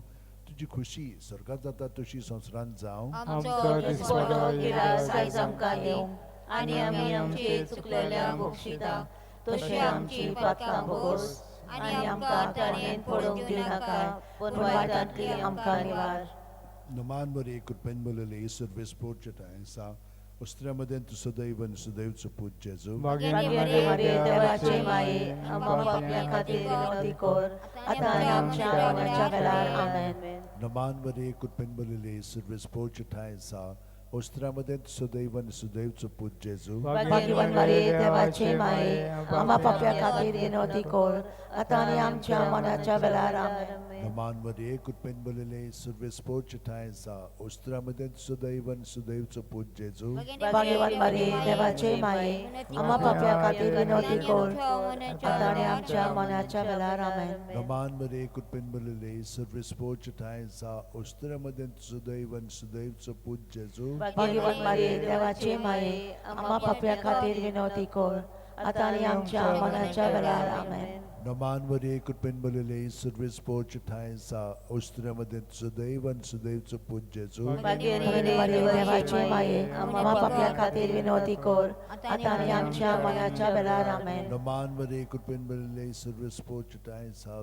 तुजी खुशी स्वर्गांत जाता तशी संवसारांत जावं. आमचो दिसपडो गिरास आयज आमकां येवं, आनी आमी आमचे चुकलेल्यांक बक्षिता, तशें आमची पातकां बोगोस, आनी आमकां ताणेन पडोवंक दिनाका, पूण वायटांतली आमकां निवार. Naman Maria, Kurpen Mulele, Service Porcheta, Ostramade to Sodaiva and Sodaiv to put Jesu. भाग्यवती माते देवाचे माये, आम्हा पापल्या खातीर विनवणी कर, आता आनी आमच्या मरणाच्या वेळार आमेन. Naman Maria, Kurpen Mulele, Service Porcheta, Ostramade to Sodaiva and Sodaiv to put Jesu. भाग्यवती माते देवाचे माये, आम्हा पापल्या खातीर विनवणी कर, आता आनी आमच्या मरणाच्या वेळार आमेन. Naman Maria, Kurpen Mulele, Service Porcheta, Ostramade to Sodaiva and Sodaiv to put Jesu. भाग्यवान मारे देवाचे माये, आम्हा पापल्या खातीर विनवणी कर, आता आनी आमच्या मरणाच्या वेळार आमेन. Naman Maria, Kurpen Mulele, Service Porcheta, Ostramade to Sodaiva and Sodaiv to put Jesu. भाग्यवान मारे देवाचे माये, आम्हा पापल्या खातीर विनवणी कर, आता आनी आमच्या मरणाच्या वेळार आमेन. Naman Maria, Kurpen Mulele, Service Porcheta, Ostramade to Sodaiva and Sodaiv to put Jesu. भाग्यवान मारे देवाचे माये, आम्हा पापल्या खातीर विनवणी कर, आता आनी आमच्या मरणाच्या वेळार आमेन. Naman Maria, Kurpen Mulele, Service Porcheta,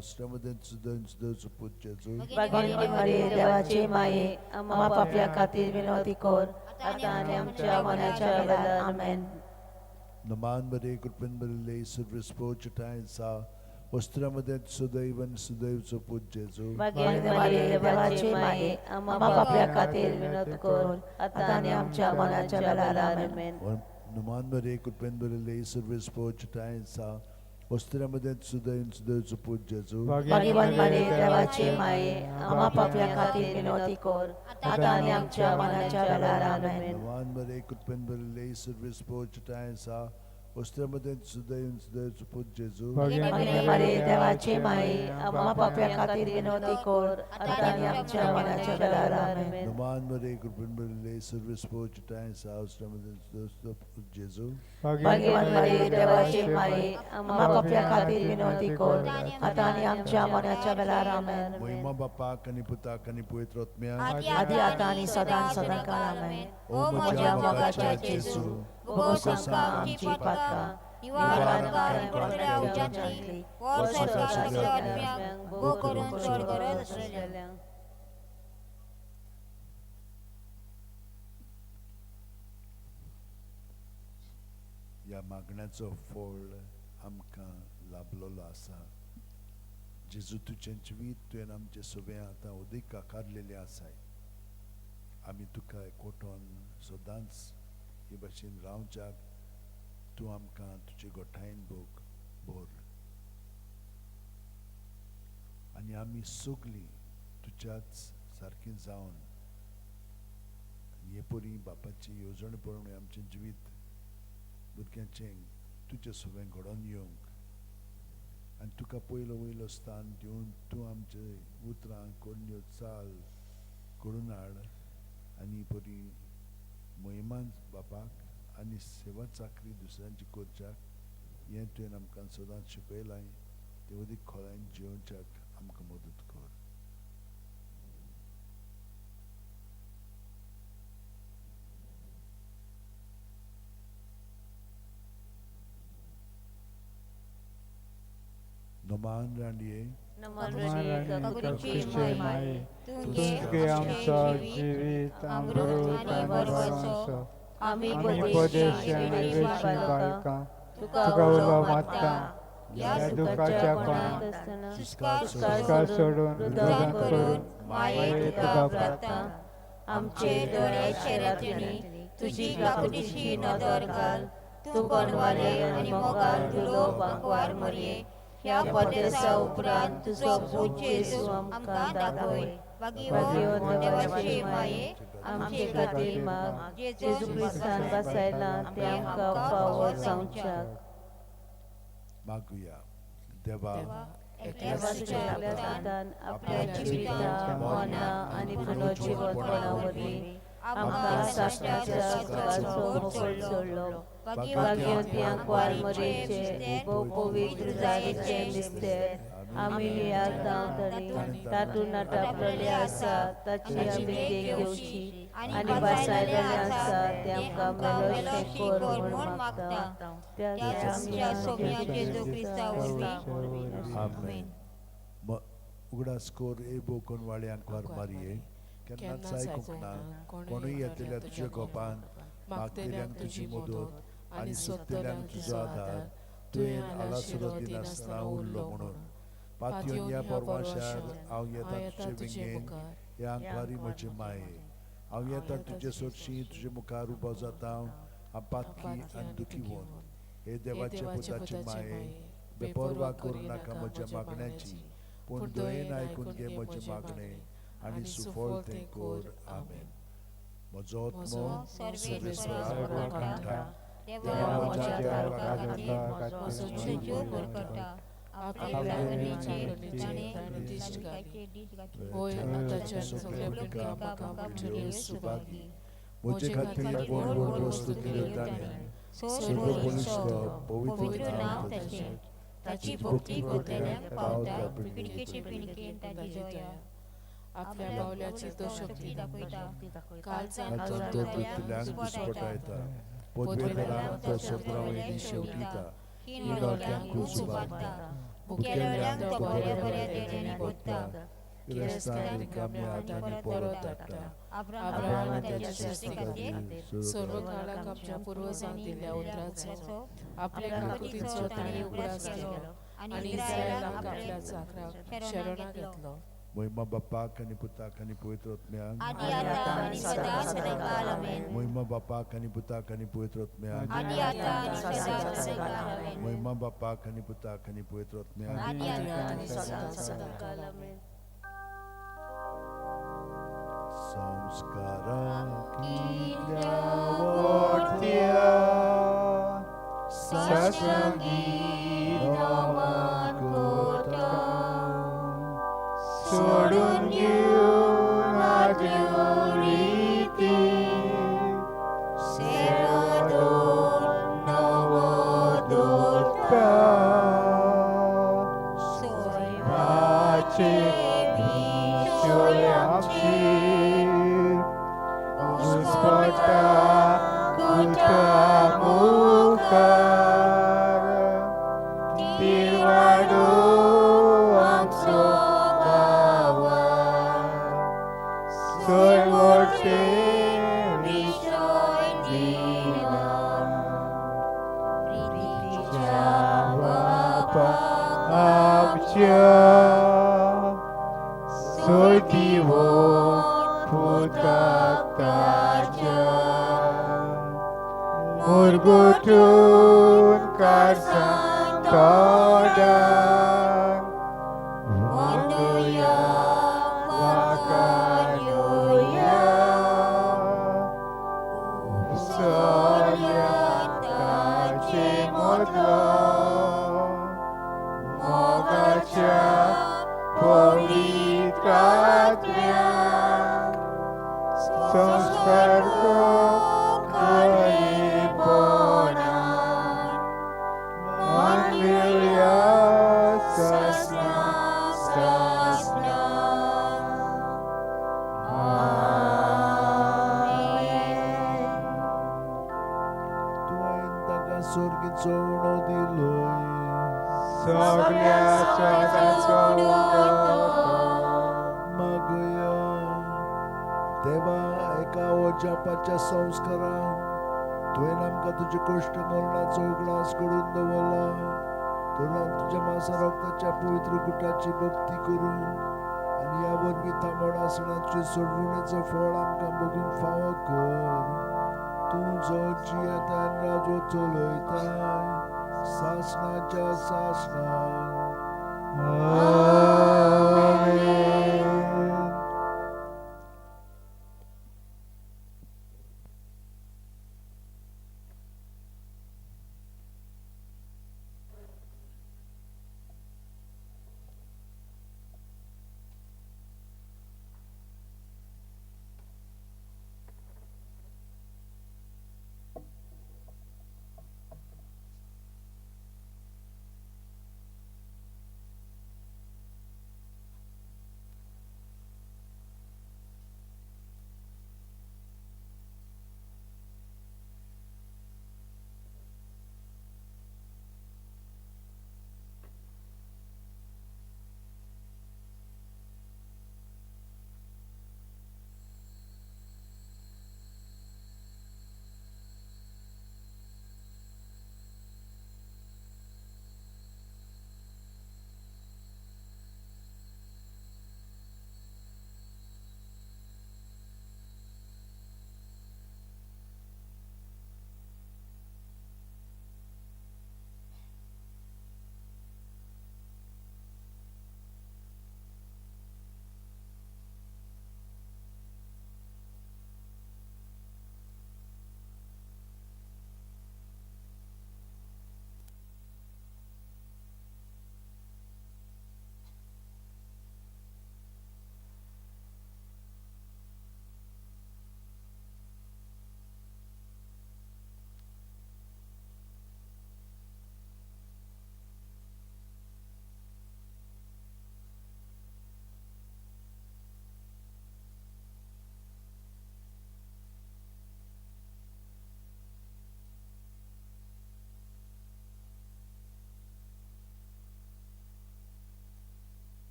Ostramade to Sodaiva and Sodaiv to put Jesu. भाग्यवान मारे देवाचे माये, आम्हा पापल्या खातीर विनवणी कर, आता आनी आमच्या मरणाच्या वेळार आमेन. Naman Maria, Kurpen Mulele, Service Porcheta, Ostramade to Sodaiva and Sodaiv to put Jesu. भाग्यवान मारे देवाचे माये, आम्हा पापल्या खातीर विनवणी कर, आता आनी आमच्या मरणाच्या वेळार आमेन. Naman Maria, Kurpen Mulele, Service Porcheta, Ostramade to Sodaiva and Sodaiv to put Jesu. भाग्यवान मारे देवाचे माये, आम्हा पापल्या खातीर विनवणी कर, आता आनी आमच्या मरणाच्या वेळार आमेन. Naman Maria, Kurpen Mulele, Service Porcheta, Ostramade to Sodaiva and Sodaiv to put Jesu. भाग्यवान मारे देवाचे माये, आम्हा पापल्या खातीर विनवणी कर, आता आनी आमच्या मरणाच्या वेळार आमेन. Naman Maria, Kurpen Mulele, Service Porcheta, Ostramade to Sodaiva to put Jesu. भाग्यवान मारे देवाचे माये, आम्हा पापल्या खातीर विनवणी कर, आता आनी आमच्या मरणाच्या वेळार आमेन. Moima Bapa, Kani Puta, Kani Puetrotmia. आदी आता आनी सदां सदांकाळ आमेन. O म्हज्या मोगाच्या जेजू, भोगोस आमकां आमची पातकां, निवार आमकां कोणत्या उज्यांतली, वर स्वर्गांतल्या आत्म्यांक भोग करून चड गरज आशिल्ल्यांक. ह्या मागण्याचो फळ आमकां लाभलेलो आसा. जेजू तुजें जिवीत तुवें आमचे सगळे आतां उदीक आकारलेले आसाय. आमी तुका एकवटोन सदांच हे भाशेन रावच्याक तूं आमकां तुजे गोठायन भोर. आनी आमी सगळीं तुज्याच सारकीं जावन हे परी बापाची येवजण पळोवन आमचें जिवीत भुरग्यांचें तुजें सगळें घडोवन येवंक आनी तुका पयलो वयलो स्थान दिवन तूं आमचे उतरां कोण्यो चाल घडोवन हाड आनी बरी मोहिमान बापाक आनी सेवा चाकरी दुसऱ्यांची करच्याक हें तुवें आमकां सदांच शिकयलां. ते अदीक खोलायन जियोवच्याक आमकां मदत कर. नमान रांडये, कगुरीचे माये, तुमगे आमचं जीवित अमृत आणि वरवचो, आम्ही उपदेश आणि वेशी बायका, तुका उलो मागता, या दुखाच्या काळात सुटका सोडून हृदय करून मायेक तुका प्रार्थना. आमचे दोळ्याचे रात्रिनी तुझी काकुटीशी नदर घाल, तू बनवाले आणि मोगाल तुलो बांकवार मरये. ह्या परदेसा उपरांत तुजो पूत जेजू आमकां दाखय. भाग्यवंत देवाचे माये, आमचे खातीर माग, जेजू क्रिस्तान बसायला ते आमकां फावो जावच्याक. मागुया. देवा, एकल्यासूचे आपल्या दान आपल्या जिविता मना आनी पुनर्जीवनपणावरली आमकां साश्टाच्या सुखाचो मोकळ सोडलो भाग्यवंत्यांक वारमरेचे पवित्र जागेचे निस्तेर आमी याद गावतली तातूंत नाटापलेले आसा ताची आमी देख घेवची आनी वासायलेले आसा ते आमकां मेलोशें कर म्हूण मागता त्या आमच्या सोम्या जेजू क्रिस्ता वरवीं आमेन. उगडास कोर एबो कोण वाळ्यांक वार मारये केन्नाच आयकूंक ना कोणूय येतल्या तुज्या गोपान मागतेल्यांक तुजी मदत आनी सोदतेल्यांक तुजो आदार तुवें आलासुरो दिनासतना उरलो म्हणून पातयेवन ह्या परवाशार हांव येता तुजे विंगेन ह्या आंकवारी म्हजे माये हांव येता तुजे सोडशी तुजे मुखार उबो जाता हांव पातकी आनी दुखीवून हे देवाचे पुताचे माये बेपरवा करूं नाका म्हज्या मागण्याची पूण दयेन आयकून घे म्हजे मागणे आनी सुफळ तें कोर. आमेन. म्हजो आत्मो सर्वेस्वराक कंठा देवा म्हज्या देवाक म्हजो जीव करता आपले लागणीचे ताणें दिश्ट घातले होय आताच्या सगळे पिढी आमकां पुठ्यो सुभागी म्हजे खातीर कोण कोण वस्तू दिल्यो ताणें सर्व मनुश्य पवित्र नांव ताचें ताची भक्ती करतल्यांक पावता पिणकेचे पिणकेन ताची जया आपल्या बावल्याची तो शक्ती दाखयता कालचान तो पितल्यांक घुसपटायता पदवेदारांक तो सत्रावयली शेवटिता हिणोट्यांक उबारता मुखेल्यांक तो बऱ्या बऱ्या देण्यानी बोदता गिरेस्तांक रिकाम्या हातांनी परत धाडटा अब्राहम त्याच्या सृष्टी खातीर सर्व काळाक आमच्या पुर्वजांक दिल्ल्या उतराचो आपल्या काकुतीचो ताणें उगडास केलो आनी इस्रायलाक आपल्या जागराक शरणां घेतलो. महिमा बापाक आनी पुताक आनी पवित्र आत्म्याक आदी आता आणि सदा सदाकाल आमेन. महिमा बापाक आनी पुताक आनी पवित्र आत्म्याक आदी आता आणि सदा सदाकाल आमेन. महिमा बापाक आनी पुताक आनी पवित्र आत्म्याक आदी आता आणि सदा सदाकाल आमेन. संस्कारांतल्या वोट्या सत्संगीत नामांत कोता सोडून घेऊन आद्यो रीती सेवादोर नवो दोरता सोयवाचे विशोय आमची घुसपटा कुटा मुखार तिवाडो आमचो सोय मोठे विशोय दिना प्रीतीच्या बापा आमच्या सोय दिवो पुताक ताच्या मुरगुटून कारसान तोडाक वंदुया वाकायोया सोर्या ताचे मोदलो मोगाच्या पवित्रात्म्याक संस्कार कळे बोनान मानविल्या ससना ससना आमेन. तुवें ताका सोर्गीचो उणो दिलोय सगळ्या जगाचो मागया देवा एका ओजापाच्या संस्कारान तुवें आमकां तुजे कश्ट मरणाचो उगडास करून दवरला तुज्या मासा रक्ताच्या पवित्र गुटाची भक्ती करून आनी ह्या वरवीं तांबड आसणाची सोडवणेचो फळ आमकां बगूंक फावो कर. तूं जो जियेता राजो चलयताय सासणाच्या सासणाक